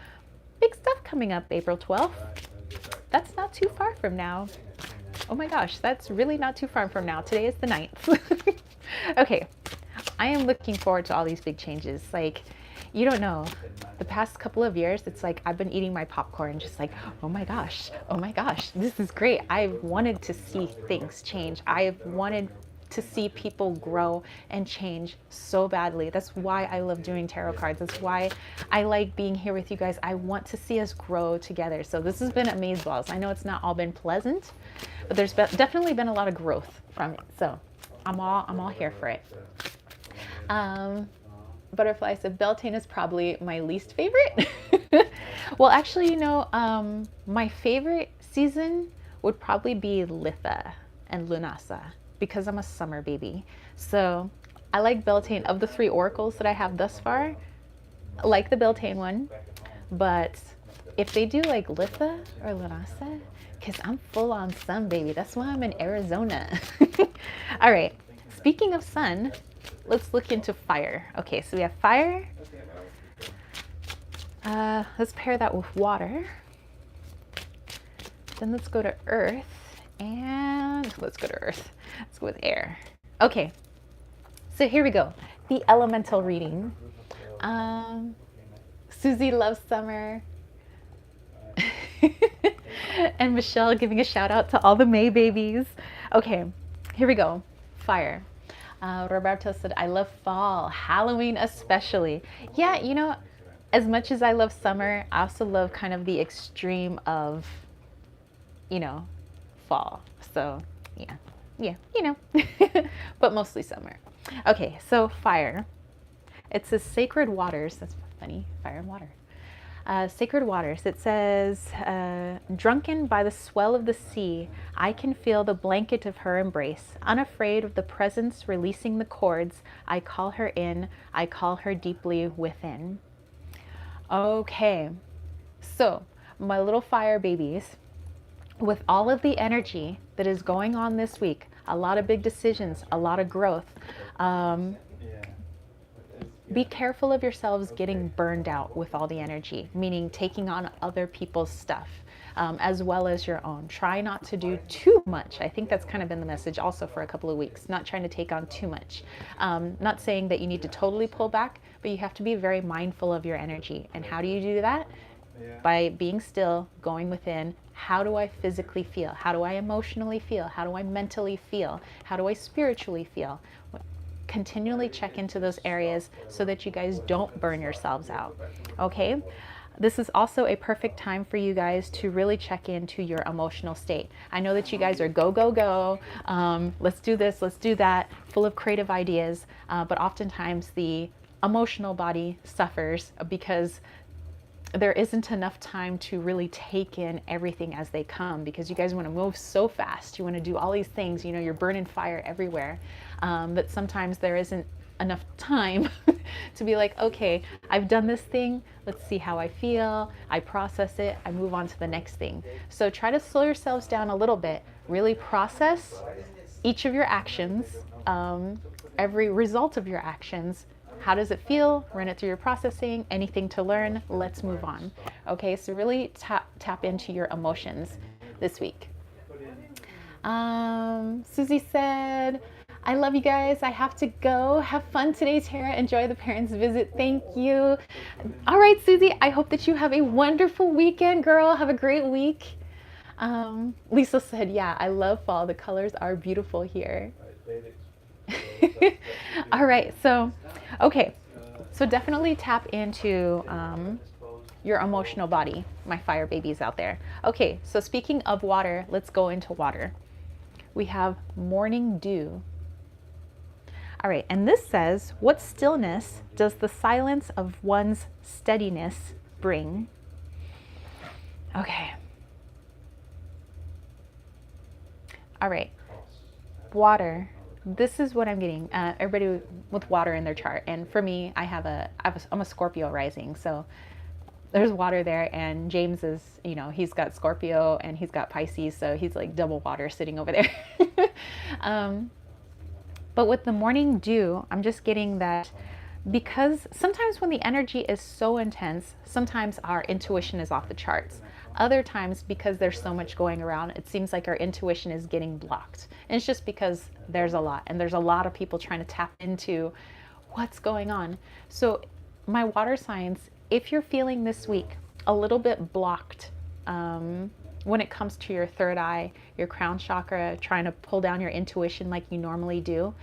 [SPEAKER 1] big stuff coming up April 12th. That's not too far from now. Oh my gosh, that's really not too far from now. Today is the 9th. Okay. I am looking forward to all these big changes. Like, you don't know, the past couple of years, it's like I've been eating my popcorn just like, oh my gosh, this is great. I've wanted to see things change. I've wanted to see people grow and change so badly. That's why I love doing tarot cards. That's why I like being here with you guys. I want to see us grow together. So this has been amazeballs. I know it's not all been pleasant, but there's definitely been a lot of growth from it. So I'm all here for it. Butterfly said Beltane is probably my least favorite. Well, actually, you know, my favorite season would probably be Litha and Lunasa because I'm a summer baby. So I like Beltane. Of the 3 oracles that I have thus far, I like the Beltane one. But if they do like Litha or Lunasa, because I'm full on sun, baby. That's why I'm in Arizona. All right. Speaking of sun, let's look into fire. Okay, so we have fire. Let's pair that with water. Then let's go to earth. And let's go to earth. Let's go with air. Okay, so here we go. The elemental reading. Susie loves summer. And Michelle giving a shout out to all the May babies. Okay, here we go. Fire. Roberto said, I love fall, Halloween especially. Yeah, you know, as much as I love summer, I also love kind of the extreme of, you know, fall. So yeah, you know, but mostly summer. Okay, so fire. It says sacred waters. That's funny, fire and water. Sacred waters. It says, drunken by the swell of the sea, I can feel the blanket of her embrace. Unafraid of the presence releasing the cords, I call her in, I call her deeply within. Okay, so my little fire babies, with all of the energy that is going on this week, a lot of big decisions, a lot of growth, be careful of yourselves getting burned out with all the energy, meaning taking on other people's stuff, as well as your own. Try not to do too much. I think that's kind of been the message also for a couple of weeks, not trying to take on too much. Not saying that you need to totally pull back, but you have to be very mindful of your energy. And how do you do that? By being still, going within. How do I physically feel? How do I emotionally feel? How do I mentally feel? How do I spiritually feel? Continually check into those areas so that you guys don't burn yourselves out. Okay, this is also a perfect time for you guys to really check into your emotional state. I know that you guys are go, go, go, let's do this, let's do that, full of creative ideas, but oftentimes the emotional body suffers because there isn't enough time to really take in everything as they come, because you guys want to move so fast. You want to do all these things, you know, you're burning fire everywhere. But sometimes there isn't enough time to be like, okay, I've done this thing. Let's see how I feel. I process it. I move on to the next thing. So try to slow yourselves down a little bit. Really process each of your actions, every result of your actions. How does it feel? Run it through your processing. Anything to learn? Let's move on. Okay, so really tap into your emotions this week. Susie said, I love you guys. I have to go. Have fun today, Tara. Enjoy the parents' visit. Thank you. All right, Susie, I hope that you have a wonderful weekend, girl. Have a great week. Lisa said, yeah, I love fall. The colors are beautiful here. All right, so, okay. So definitely tap into your emotional body, my fire babies out there. Okay, so speaking of water, let's go into water. We have morning dew. All right, and this says, what stillness does the silence of one's steadiness bring? Okay. All right, water. This is what I'm getting. Everybody with water in their chart, and for me, I'm a Scorpio rising, so there's water there. And James is, he's got Scorpio and he's got Pisces, so he's like double water sitting over there. But with the morning dew, I'm just getting that because sometimes when the energy is so intense, sometimes our intuition is off the charts. Other times, because there's so much going around, it seems like our intuition is getting blocked. And it's just because there's a lot, and there's a lot of people trying to tap into what's going on. So my water signs, if you're feeling this week a little bit blocked, when it comes to your third eye, your crown chakra, trying to pull down your intuition like you normally do,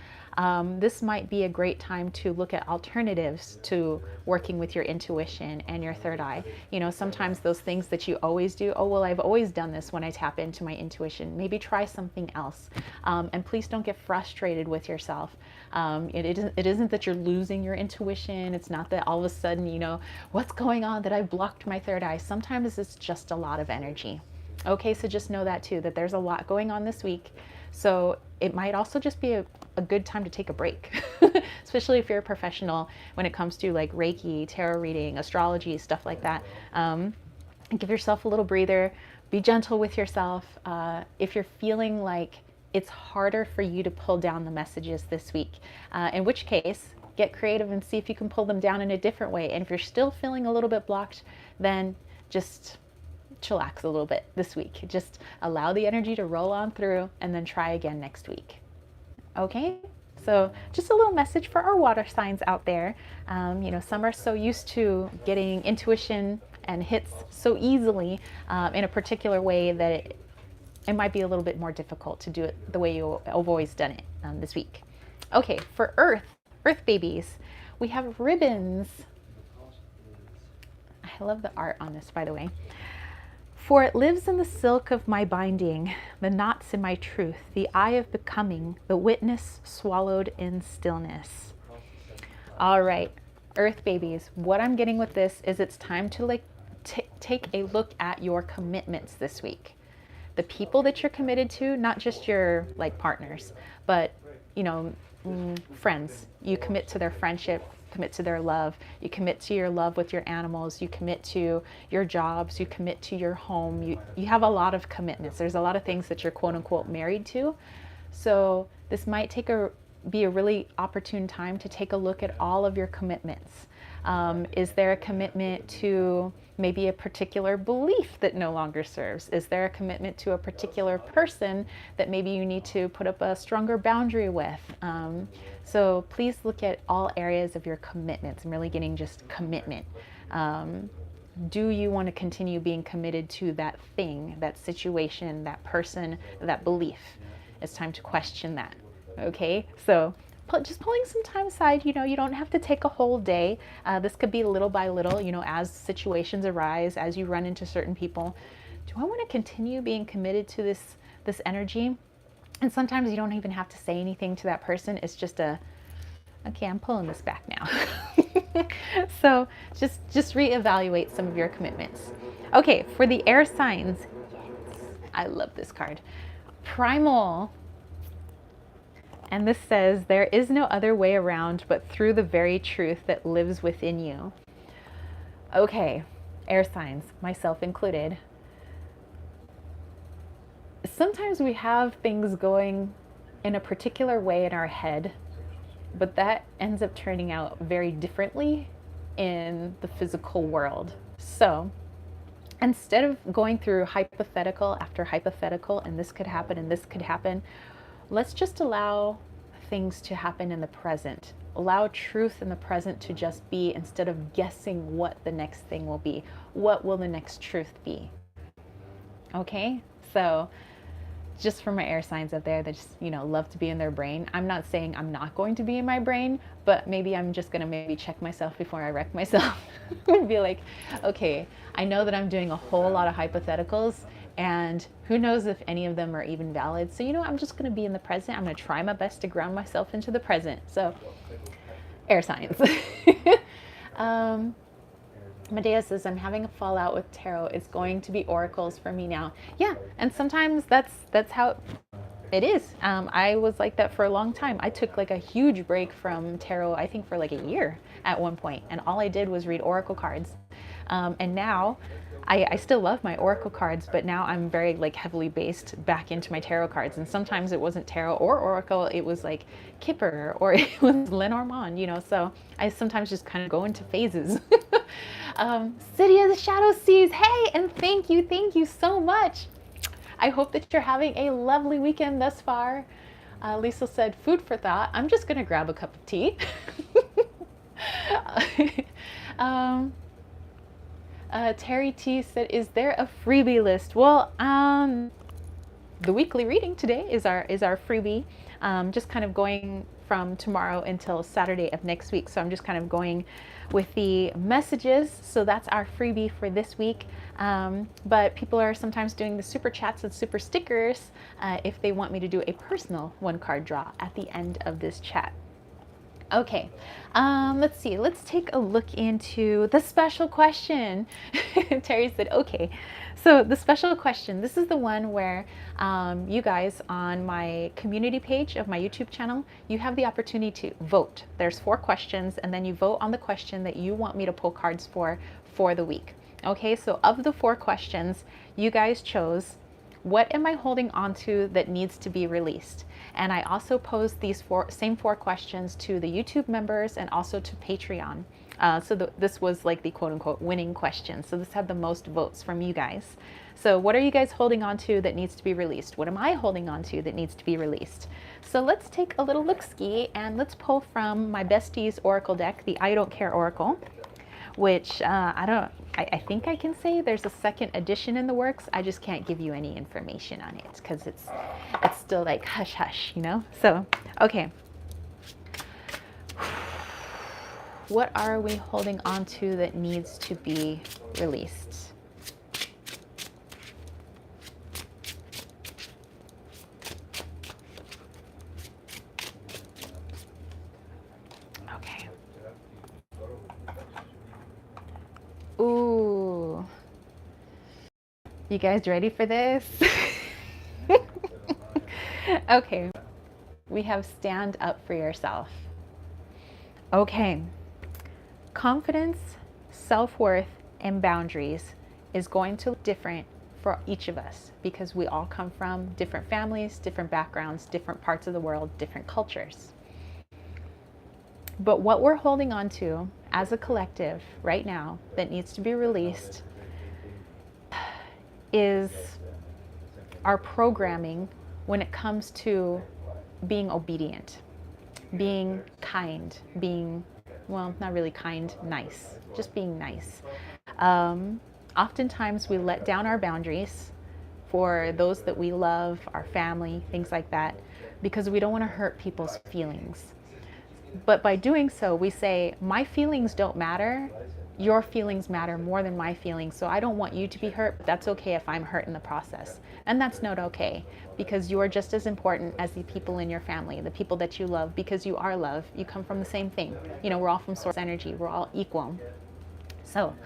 [SPEAKER 1] this might be a great time to look at alternatives to working with your intuition and your third eye. Sometimes those things that you always do, oh, well, I've always done this when I tap into my intuition. Maybe try something else. And please don't get frustrated with yourself. It isn't that you're losing your intuition. It's not that all of a sudden, what's going on that I've blocked my third eye. Sometimes it's just a lot of energy. Okay, so just know that too, that there's a lot going on this week. So it might also just be a good time to take a break, especially if you're a professional when it comes to like Reiki, tarot reading, astrology, stuff like that. Give yourself a little breather, be gentle with yourself. If you're feeling like it's harder for you to pull down the messages this week, in which case, get creative and see if you can pull them down in a different way. And if you're still feeling a little bit blocked, then just chillax a little bit this week. Just allow the energy to roll on through and then try again next week. Okay? So just a little message for our water signs out there. Some are so used to getting intuition and hits so easily in a particular way that it might be a little bit more difficult to do it the way you've always done it this week. Okay, for Earth babies, we have ribbons. I love the art on this, by the way. For it lives in the silk of my binding, the knots in my truth, the eye of becoming, the witness swallowed in stillness. All right, Earth babies, what I'm getting with this is it's time to take a look at your commitments this week. The people that you're committed to, not just your partners, but friends. You commit to their friendship, commit to their love, you commit to your love with your animals, you commit to your jobs, you commit to your home. You have a lot of commitments. There's a lot of things that you're quote unquote married to. So this might be a really opportune time to take a look at all of your commitments. Is there a commitment to maybe a particular belief that no longer serves? Is there a commitment to a particular person that maybe you need to put up a stronger boundary with? So please look at all areas of your commitments. I'm really getting just commitment. Do you want to continue being committed to that thing, that situation, that person, that belief? It's time to question that. Okay, so just pulling some time aside, you don't have to take a whole day. This could be little by little, as situations arise, as you run into certain people. Do I want to continue being committed to this energy? And sometimes you don't even have to say anything to that person. It's just okay, I'm pulling this back now. So just reevaluate some of your commitments. Okay, for the air signs, yes, I love this card. Primal. And this says, there is no other way around but through the very truth that lives within you. Okay, air signs, myself included. Sometimes we have things going in a particular way in our head, but that ends up turning out very differently in the physical world. So instead of going through hypothetical after hypothetical, and this could happen and this could happen, let's just allow things to happen in the present. Allow truth in the present to just be, instead of guessing what the next thing will be. What will the next truth be? Okay, so just for my air signs out there that just, love to be in their brain. I'm not saying I'm not going to be in my brain, but maybe I'm just going to maybe check myself before I wreck myself and be like, okay, I know that I'm doing a whole lot of hypotheticals and who knows if any of them are even valid. So, I'm just going to be in the present. I'm going to try my best to ground myself into the present. So, air signs. Medea says, I'm having a fallout with tarot. It's going to be oracles for me now. Yeah, and sometimes that's how it is. I was like that for a long time. I took like a huge break from tarot, I think for like a year at one point, and all I did was read oracle cards. And now I still love my oracle cards, but now I'm very like heavily based back into my tarot cards. And sometimes it wasn't tarot or oracle, it was like Kipper or it was Lenormand, so I sometimes just kind of go into phases. City of the Shadow Seas, hey, and thank you so much. I hope that you're having a lovely weekend thus far. Lisa said, food for thought. I'm just gonna grab a cup of tea. Terry T said, is there a freebie list? Well, the weekly reading today is our freebie. Just kind of going from tomorrow until Saturday of next week. So I'm just kind of going with the messages. So that's our freebie for this week. But people are sometimes doing the super chats and super stickers if they want me to do a personal one card draw at the end of this chat. Okay, let's see. Let's take a look into the special question. Terry said, okay. So the special question, this is the one where you guys on my community page of my YouTube channel, you have the opportunity to vote. There's 4 questions, and then you vote on the question that you want me to pull cards for the week. Okay, so of the 4 questions, you guys chose, what am I holding on to that needs to be released? And I also posed these same four questions to the YouTube members and also to Patreon. This was like the quote unquote winning question. So this had the most votes from you guys. So what are you guys holding on to that needs to be released? What am I holding on to that needs to be released? So let's take a little look-ski and let's pull from my bestie's Oracle deck, the I Don't Care Oracle, which I think I can say there's a 2nd edition in the works. I just can't give you any information on it because it's still like hush hush, So, okay. What are we holding on to that needs to be released? Okay. Ooh. You guys ready for this? Okay. We have stand up for yourself. Okay. Confidence, self-worth, and boundaries is going to look different for each of us because we all come from different families, different backgrounds, different parts of the world, different cultures. But what we're holding on to as a collective right now that needs to be released is our programming when it comes to being obedient, being kind, being, well, not really kind, nice, just being nice. Oftentimes we let down our boundaries for those that we love, our family, things like that, because we don't want to hurt people's feelings. But by doing so, we say, my feelings don't matter. Your feelings matter more than my feelings. So I don't want you to be hurt, but that's okay if I'm hurt in the process. And that's not okay because you are just as important as the people in your family, the people that you love, because you are love. You come from the same thing. We're all from source energy. We're all equal. So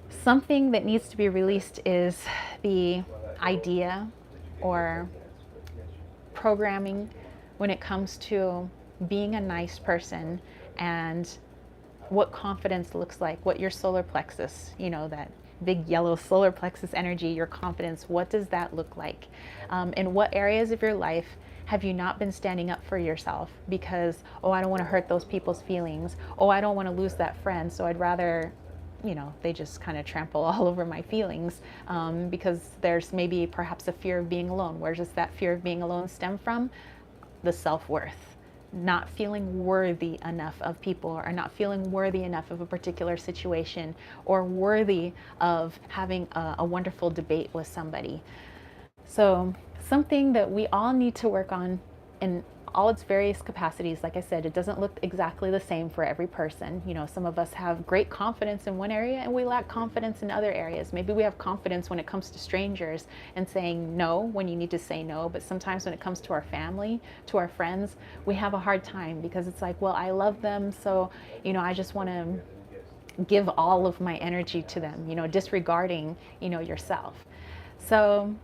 [SPEAKER 1] something that needs to be released is the idea or programming when it comes to being a nice person and what confidence looks like, what your solar plexus, that big yellow solar plexus energy, your confidence, what does that look like? In what areas of your life have you not been standing up for yourself because, oh, I don't want to hurt those people's feelings. Oh, I don't want to lose that friend. So I'd rather, they just kind of trample all over my feelings because there's maybe perhaps a fear of being alone. Where does that fear of being alone stem from? The self-worth. not feeling worthy enough of people, or not feeling worthy enough of a particular situation, or worthy of having a wonderful debate with somebody. So something that we all need to work on in all its various capacities. Like I said, it doesn't look exactly the same for every person. You know, some of us have great confidence in one area and we lack confidence in other areas. Maybe we have confidence when it comes to strangers and saying no when you need to say no, but sometimes when it comes to our family, to our friends, we have a hard time because it's like, well, I love them, so, you know, I just want to give all of my energy to them, you know, disregarding, you know, yourself. So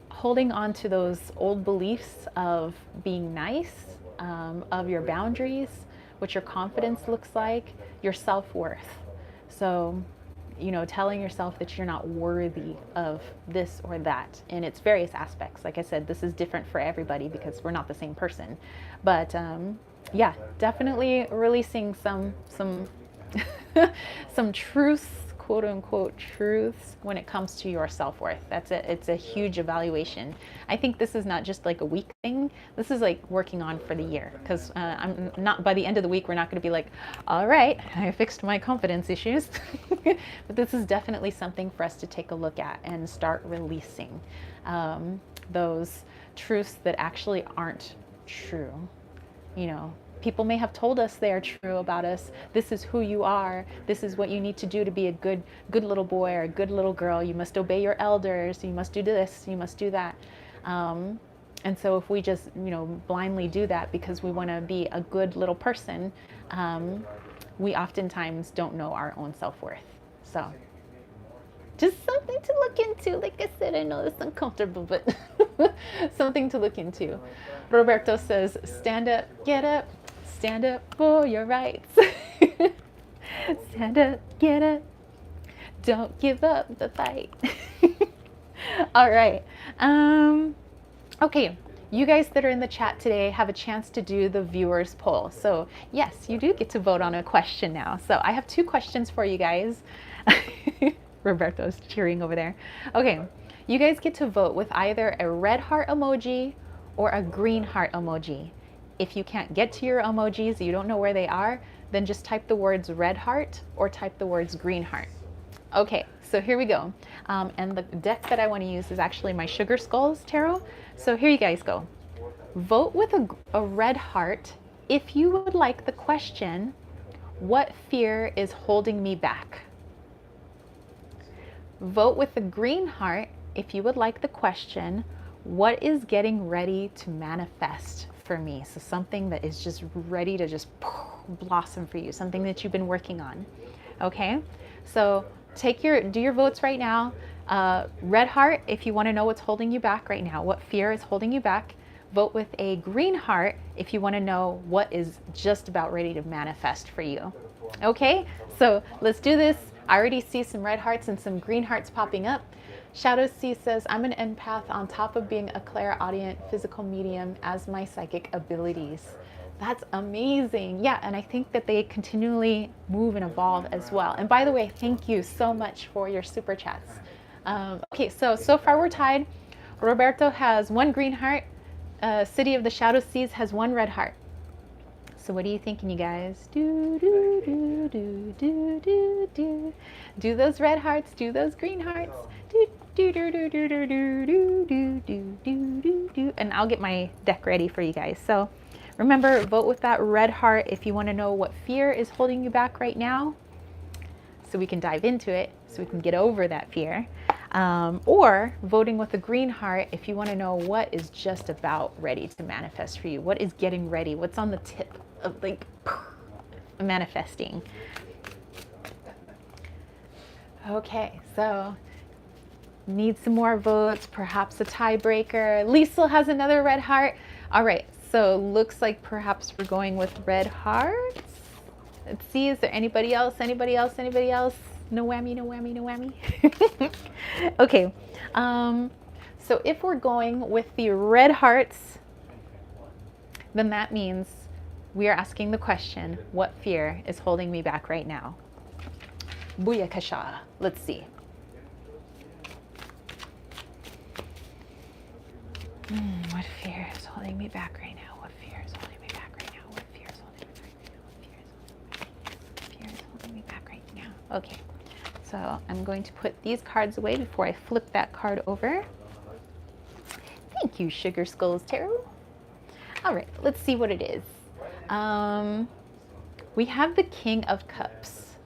[SPEAKER 1] holding on to those old beliefs of being nice, of your boundaries, what your confidence looks like, your self-worth. So, you know, telling yourself that you're not worthy of this or that in its various aspects. Like I said, this is different for everybody because we're not the same person. But yeah, definitely releasing some some truths, quote unquote truths, when it comes to your self-worth. That's it. It's a huge evaluation. I think this is not just like a week thing. This is like working on for the year, because I'm not, by the end of the week, we're not going to be like, all right, I fixed my confidence issues. But this is definitely something for us to take a look at and start releasing those truths that actually aren't true. You know, people may have told us they are true about us. This is who you are. This is what you need to do to be a good little boy or a good little girl. You must obey your elders. You must do this. You must do that. And so if we just, you know, blindly do that because we want to be a good little person, we oftentimes don't know our own self-worth. So just something to look into. Like I said, I know it's uncomfortable, but something to look into. Roberto says, stand up, get up, stand up for your rights. Stand up, get up, don't give up the fight. All right. Okay, you guys that are in the chat today have a chance to do the viewers poll. So yes, you do get to vote on a question now. So I have 2 questions for you guys. Roberto's cheering over there. Okay, you guys get to vote with either a red heart emoji or a green heart emoji. If you can't get to your emojis, you don't know where they are, then just type the words red heart or type the words green heart. Okay, so here we go. And the deck that I want to use is actually my Sugar Skulls Tarot. So here you guys go. Vote with a red heart if you would like the question, what fear is holding me back? Vote with the green heart if you would like the question, what is getting ready to manifest for me? So something that is just ready to just blossom for you, something that you've been working on. Okay, so do your votes right now. Red heart if you want to know what's holding you back right now, what fear is holding you back. Vote with a green heart if you want to know what is just about ready to manifest for you. Okay, so let's do this. I already see some red hearts and some green hearts popping up. Shadow C says, I'm an empath on top of being a clairaudient physical medium as my psychic abilities. That's amazing. Yeah, and I think that they continually move and evolve as well. And by the way, thank you so much for your super chats. Okay, so far we're tied. Roberto has 1 green heart. City of the Shadow Seas has 1 red heart. So what are you thinking, you guys? Do those red hearts, do those green hearts. And I'll get my deck ready for you guys. So remember, vote with that red heart if you want to know what fear is holding you back right now, so we can dive into it, so we can get over that fear. Or voting with the green heart if you want to know what is just about ready to manifest for you. What is getting ready? What's on the tip of like manifesting? Okay, so need some more votes, perhaps a tiebreaker. Liesl has another red heart. All right, so looks like perhaps we're going with red hearts. Let's see, is there anybody else? Anybody else? Anybody else? No whammy, no whammy, no whammy. Okay, so if we're going with the red hearts, then that means we are asking the question, what fear is holding me back right now? Booyakasha. Let's see. What fear is holding me back right now? What fear is holding me back right now? Yeah, okay. So I'm going to put these cards away before I flip that card over. Thank you, Sugar Skulls Tarot. All right, let's see what it is. We have the King of Cups.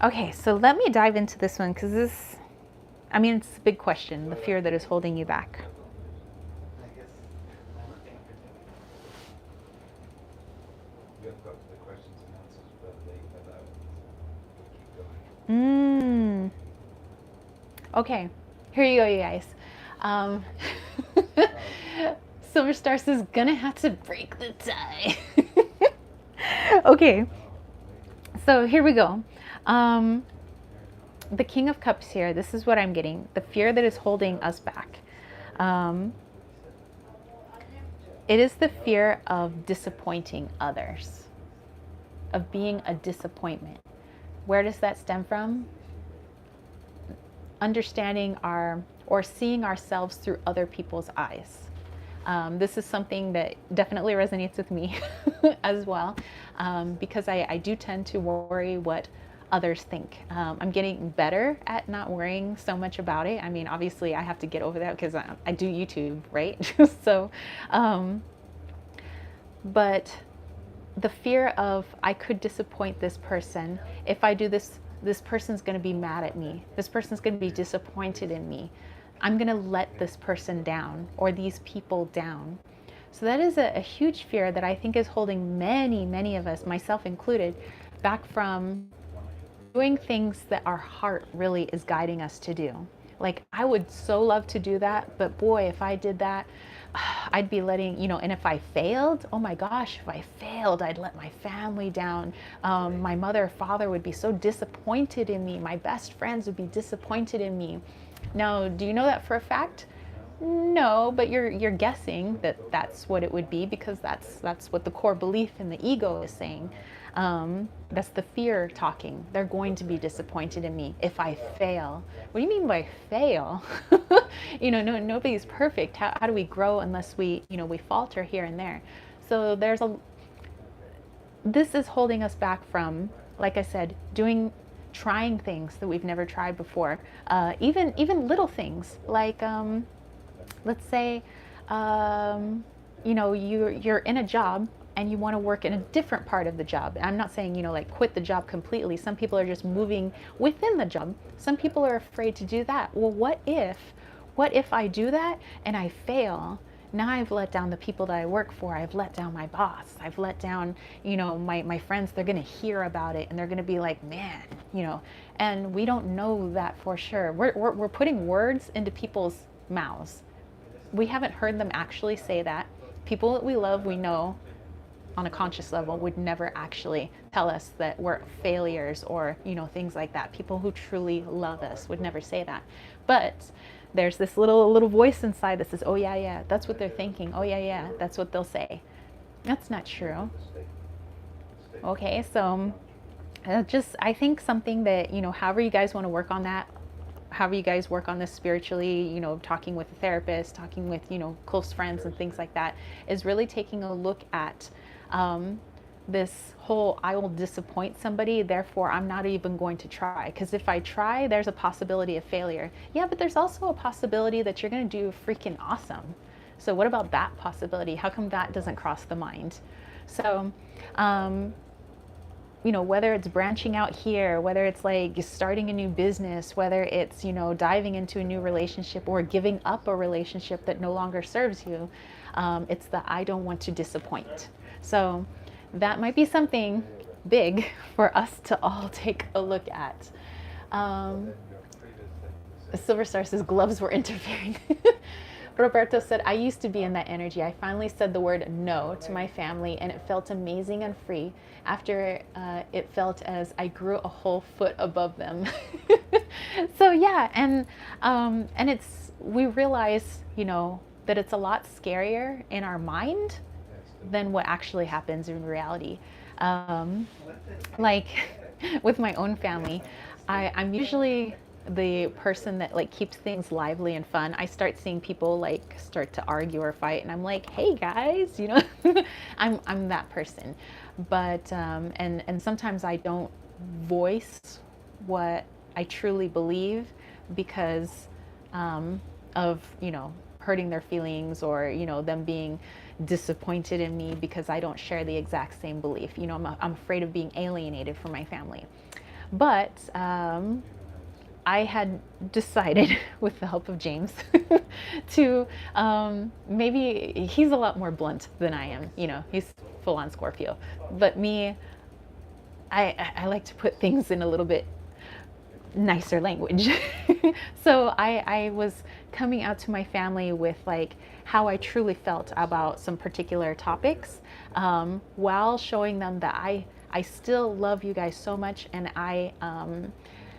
[SPEAKER 1] Okay, so let me dive into this one because this, I mean, it's a big question, the fear that is holding you back. Okay, here you go, you guys. Silver Star says, gonna have to break the tie. Okay, so here we go. The King of Cups here, this is what I'm getting. The fear that is holding us back. It is the fear of disappointing others, of being a disappointment. Where does that stem from? Understanding or seeing ourselves through other people's eyes. This is something that definitely resonates with me as well, because I do tend to worry what others think. I'm getting better at not worrying so much about it. I mean, obviously I have to get over that because I do YouTube, right? So, but the fear of I could disappoint this person. If I do this, this person's going to be mad at me. This person's going to be disappointed in me. I'm going to let this person down or these people down. So that is a huge fear that I think is holding many of us, myself included, back from doing things that our heart really is guiding us to do. Like, I would so love to do that, but boy, if I did that, I'd be letting, and if I failed, oh my gosh, if I failed, I'd let my family down. My mother, father would be so disappointed in me. My best friends would be disappointed in me. Now, do you know that for a fact? No, but you're guessing that that's what it would be because that's what the core belief in the ego is saying. That's the fear talking. They're going to be disappointed in me if I fail. What do you mean by fail? Nobody's perfect. How do we grow unless we falter here and there? So this is holding us back from, like I said, trying things that we've never tried before. Even little things like, let's say, you're in a job and you want to work in a different part of the job. I'm not saying, like quit the job completely. Some people are just moving within the job. Some people are afraid to do that. Well, what if I do that and I fail? Now I've let down the people that I work for. I've let down my boss. I've let down, my friends. They're going to hear about it and they're going to be like, man, and we don't know that for sure. We're putting words into people's mouths. We haven't heard them actually say that. People that we love, we know on a conscious level would never actually tell us that we're failures or, things like that. People who truly love us would never say that. But there's this little voice inside that says, oh yeah, that's what they're thinking. Oh yeah, that's what they'll say. That's not true. Okay, so I think something that, however you guys want to work on that, however you guys work on this spiritually, talking with a therapist, talking with, close friends and things like that, is really taking a look at this whole, I will disappoint somebody, therefore I'm not even going to try. Because if I try, there's a possibility of failure. Yeah, but there's also a possibility that you're going to do freaking awesome. So what about that possibility? How come that doesn't cross the mind? So, whether it's branching out here, whether it's like starting a new business, whether it's, diving into a new relationship or giving up a relationship that no longer serves you, it's the I don't want to disappoint. So that might be something big for us to all take a look at. Silver Star says gloves were interfering. Roberto said, I used to be in that energy. I finally said the word no to my family and it felt amazing and free. After it felt as I grew a whole foot above them. So yeah, and we realize, that it's a lot scarier in our mind than what actually happens in reality. Like with my own family, I'm usually the person that like keeps things lively and fun, I start seeing people like start to argue or fight, and I'm like, hey guys, you know, I'm that person. But and sometimes I don't voice what I truly believe because of, you know, hurting their feelings, or, you know, them being disappointed in me because I don't share the exact same belief. You know, I'm afraid of being alienated from my family. But I had decided, with the help of James, to maybe, he's a lot more blunt than I am. You know, he's full on Scorpio. But me, I like to put things in a little bit nicer language. So I was coming out to my family with like how I truly felt about some particular topics, while showing them that I still love you guys so much, and I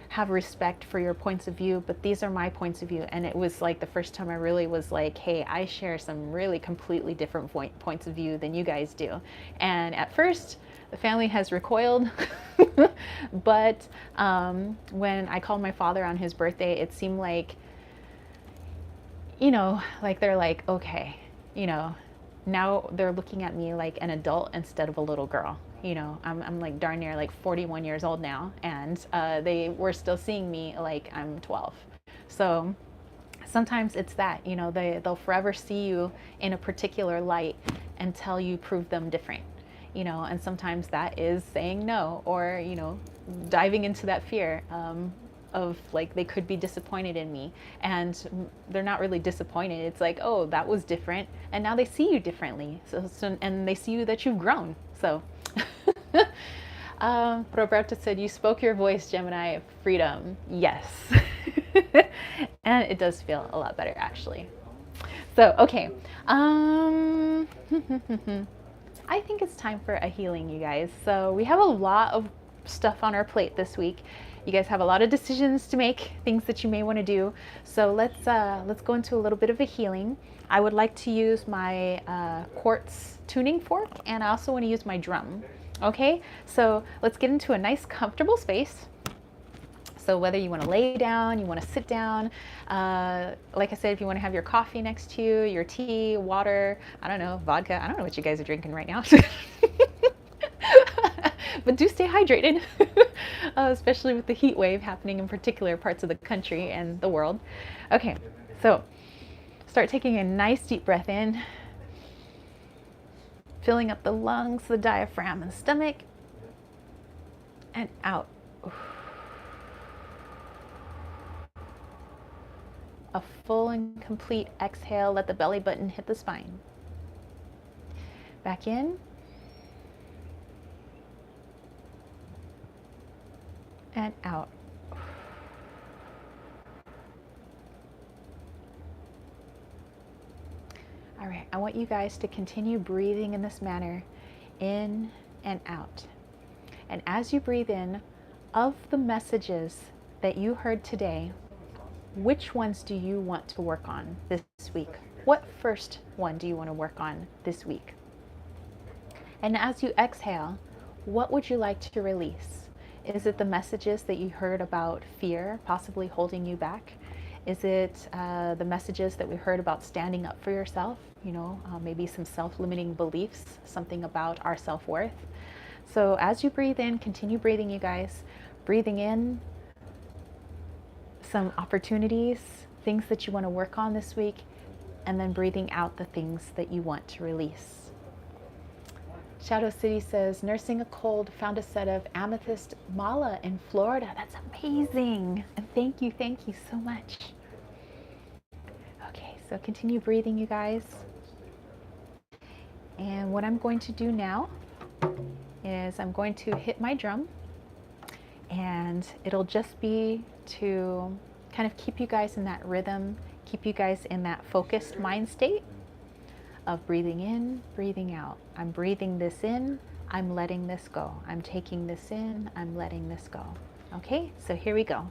[SPEAKER 1] have respect for your points of view, but these are my points of view. And it was like the first time I really was like, hey, I share some really completely different points of view than you guys do. And at first, the family has recoiled. But when I called my father on his birthday, it seemed like, you know, like they're like, okay, you know, now they're looking at me like an adult instead of a little girl. You know, I'm like darn near like 41 years old now, and they were still seeing me like I'm 12. So sometimes it's that, you know, they'll forever see you in a particular light until you prove them different. You know, and sometimes that is saying no, or, you know, diving into that fear of like they could be disappointed in me, and they're not really disappointed. It's like, oh, that was different, and now they see you differently. So and they see you that you've grown. So Roberta said, you spoke your voice, Gemini. Freedom. Yes. And it does feel a lot better, actually. So okay, I think it's time for a healing, you guys. So we have a lot of stuff on our plate this week. You guys have a lot of decisions to make, things that you may want to do. So let's go into a little bit of a healing. I would like to use my quartz tuning fork, and I also want to use my drum. Okay, so let's get into a nice comfortable space. So whether you want to lay down, you want to sit down, like I said, if you want to have your coffee next to you, your tea, water, I don't know, vodka, I don't know what you guys are drinking right now. But do stay hydrated, especially with the heat wave happening in particular parts of the country and the world. Okay, so start taking a nice deep breath in, filling up the lungs, the diaphragm, and stomach, and out. A full and complete exhale. Let the belly button hit the spine. Back in. And out. All right, I want you guys to continue breathing in this manner, in and out. And as you breathe in, of the messages that you heard today, which ones do you want to work on this week? What first one do you want to work on this week? And as you exhale, what would you like to release? Is it the messages that you heard about fear possibly holding you back? Is it the messages that we heard about standing up for yourself? You know, maybe some self-limiting beliefs, something about our self-worth. So as you breathe in, continue breathing, you guys. Breathing in some opportunities, things that you want to work on this week, and then breathing out the things that you want to release. Shadow City says, nursing a cold, found a set of amethyst mala in Florida. That's amazing. And thank you so much. Okay, so continue breathing, you guys. And what I'm going to do now is I'm going to hit my drum, and it'll just be to kind of keep you guys in that rhythm, keep you guys in that focused mind state of breathing in, breathing out. I'm breathing this in, I'm letting this go. I'm taking this in, I'm letting this go. Okay, so here we go.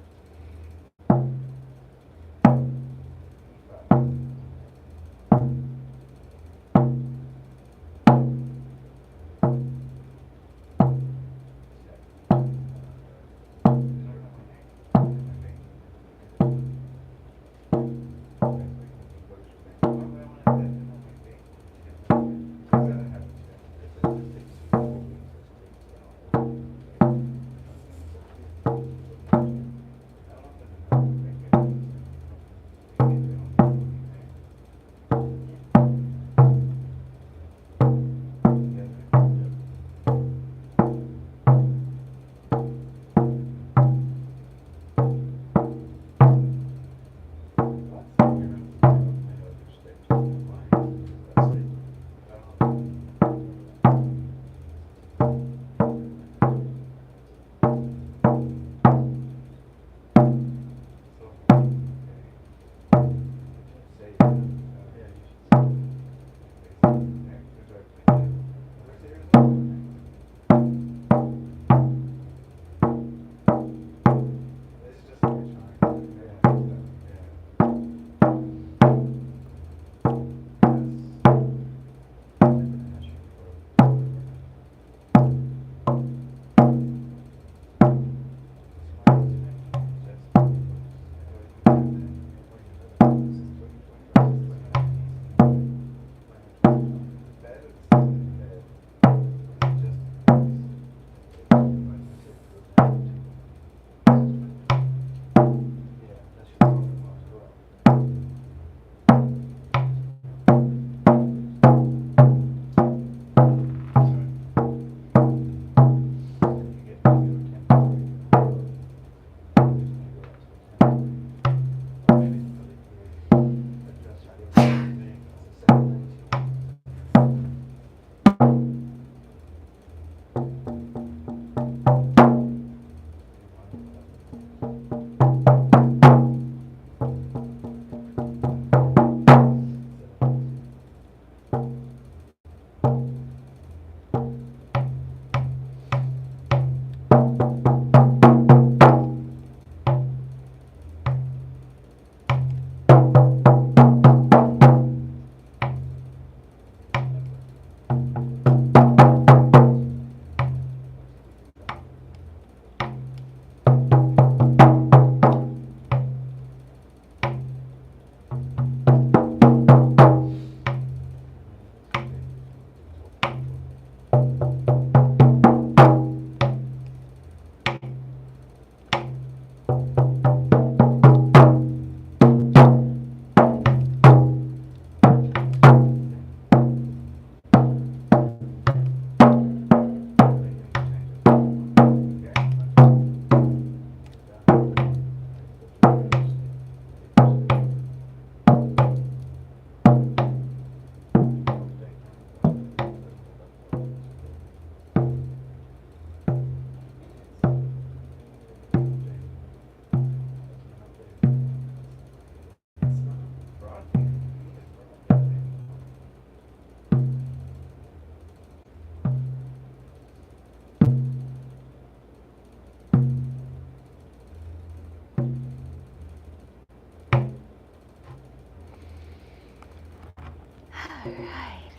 [SPEAKER 1] right.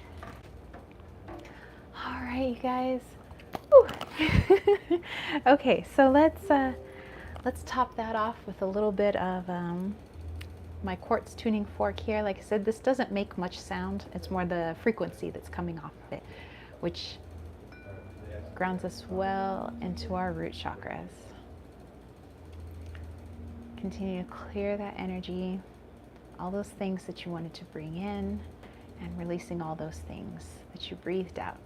[SPEAKER 1] All right, you guys. Woo. Okay, so let's top that off with a little bit of my quartz tuning fork here. Like I said, this doesn't make much sound. It's more the frequency that's coming off of it, which grounds us well into our root chakras. Continue to clear that energy, all those things that you wanted to bring in, and releasing all those things that you breathed out.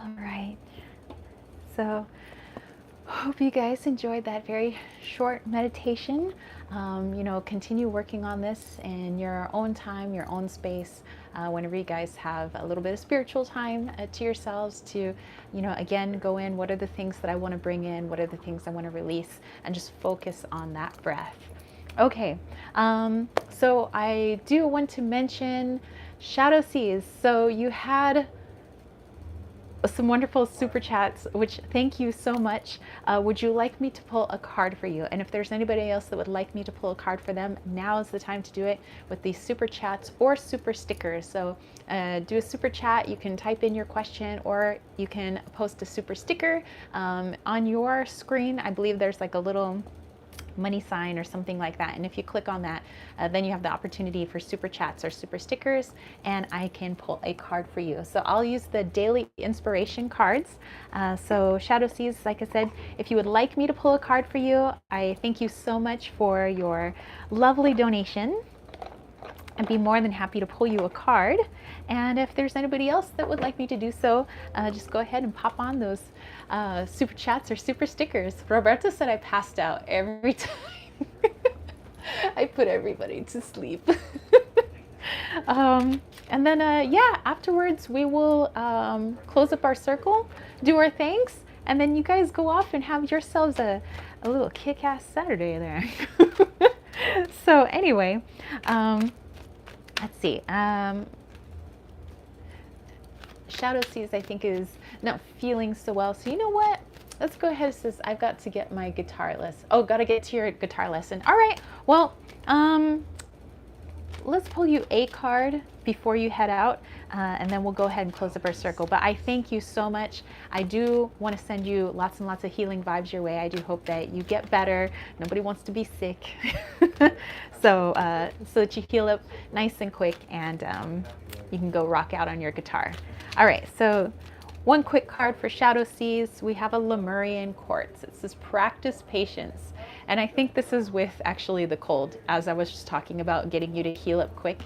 [SPEAKER 1] All right. So, hope you guys enjoyed that very short meditation. Continue working on this in your own time, your own space. Whenever you guys have a little bit of spiritual time to yourselves to, again, go in. What are the things that I want to bring in? What are the things I want to release? And just focus on that breath. Okay. So I do want to mention Shadow Seas. So you had some wonderful super chats, which thank you so much. Would you like me to pull a card for you? And if there's anybody else that would like me to pull a card for them, now is the time to do it with these super chats or super stickers. So do a super chat, you can type in your question, or you can post a super sticker on your screen. I believe there's like a little money sign or something like that, and if you click on that, then you have the opportunity for super chats or super stickers, and I can pull a card for you. So I'll use the daily inspiration cards. So Shadow Seas, like I said, if you would like me to pull a card for you, I thank you so much for your lovely donation. I'd be more than happy to pull you a card. And if there's anybody else that would like me to do so, just go ahead and pop on those super chats or super stickers. Roberta said I passed out every time. I put everybody to sleep. And then, afterwards we will close up our circle, do our thanks, and then you guys go off and have yourselves a little kick-ass Saturday there. So anyway, let's see. Shadow Seas, I think, is not feeling so well. So you know what? Let's go ahead. It says I've got to get my guitar lesson. Oh, got to get to your guitar lesson. All right. Well, let's pull you a card before you head out, and then we'll go ahead and close up our circle. But I thank you so much. I do want to send you lots and lots of healing vibes your way. I do hope that you get better. Nobody wants to be sick. So that you heal up nice and quick, and you can go rock out on your guitar. All right, so one quick card for Shadow Seas. We have a Lemurian quartz. It says practice patience. And I think this is with actually the cold, as I was just talking about getting you to heal up quick.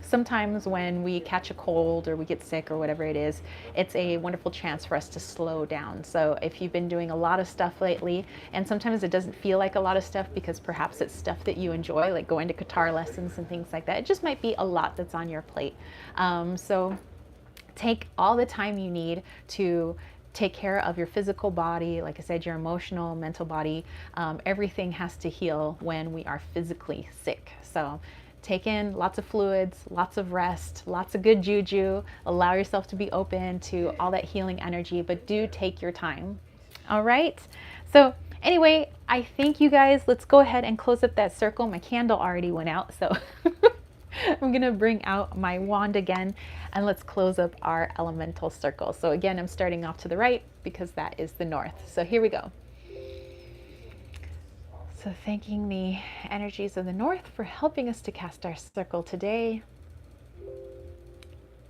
[SPEAKER 1] Sometimes when we catch a cold or we get sick or whatever it is, it's a wonderful chance for us to slow down. So if you've been doing a lot of stuff lately, and sometimes it doesn't feel like a lot of stuff because perhaps it's stuff that you enjoy, like going to guitar lessons and things like that, it just might be a lot that's on your plate. So take all the time you need to take care of your physical body. Like I said, your emotional, mental body, everything has to heal when we are physically sick. So take in lots of fluids, lots of rest, lots of good juju, allow yourself to be open to all that healing energy, but do take your time. All right. So anyway, I thank you guys. Let's go ahead and close up that circle. My candle already went out, so I'm gonna bring out my wand again, and let's close up our elemental circle. So again, I'm starting off to the right because that is the north. So here we go. So thanking the energies of the north for helping us to cast our circle today.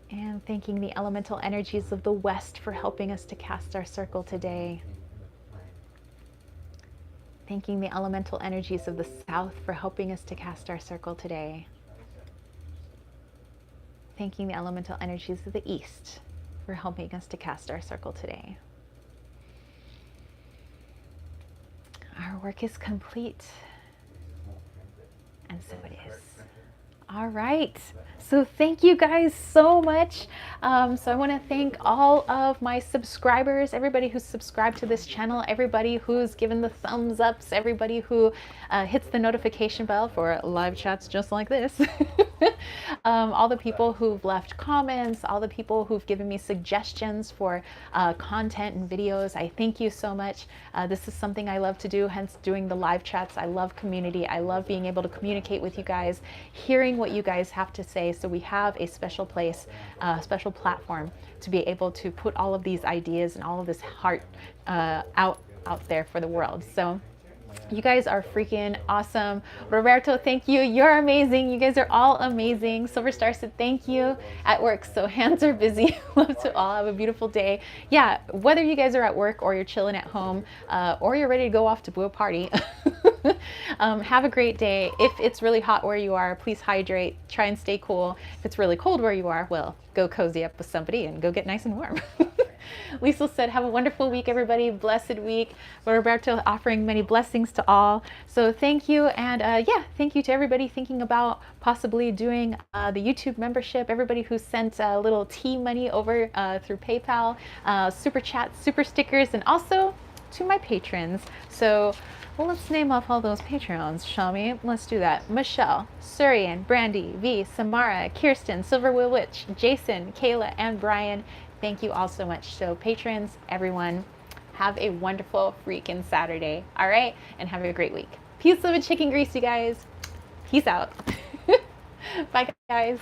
[SPEAKER 1] And thanking the elemental energies of the west for helping us to cast our circle today. Thanking the elemental energies of the south for helping us to cast our circle today. Thanking the elemental energies of the east for helping us to cast our circle today. Our work is complete. And so it is. All right. So thank you guys so much. So I want to thank all of my subscribers, everybody who's subscribed to this channel, everybody who's given the thumbs ups, everybody who hits the notification bell for live chats just like this. All the people who've left comments, all the people who've given me suggestions for content and videos. I thank you so much. This is something I love to do, hence doing the live chats. I love community. I love being able to communicate with you guys, hearing what you guys have to say. So we have a special place, a special platform to be able to put all of these ideas and all of this heart out there for the world. So you guys are freaking awesome. Roberto, thank you. You're amazing. You guys are all amazing. Silver Star said thank you. At work, so hands are busy. Love to all. Have a beautiful day. Yeah, whether you guys are at work or you're chilling at home or you're ready to go off to a party, have a great day. If it's really hot where you are, please hydrate. Try and stay cool. If it's really cold where you are, well, go cozy up with somebody and go get nice and warm. Lisa said, have a wonderful week, everybody. Blessed week. Roberto offering many blessings to all. So thank you. And yeah, thank you to everybody thinking about possibly doing the YouTube membership. Everybody who sent a little tea money over through PayPal, super chats, super stickers, and also to my patrons. So well, let's name off all those Patreons, shall we? Let's do that. Michelle, Surian, Brandy, V, Samara, Kirsten, Silver Will Witch, Jason, Kayla, and Brian. Thank you all so much. So patrons, everyone, have a wonderful freaking Saturday. All right? And have a great week. Peace, love, and chicken grease, you guys. Peace out. Bye, guys.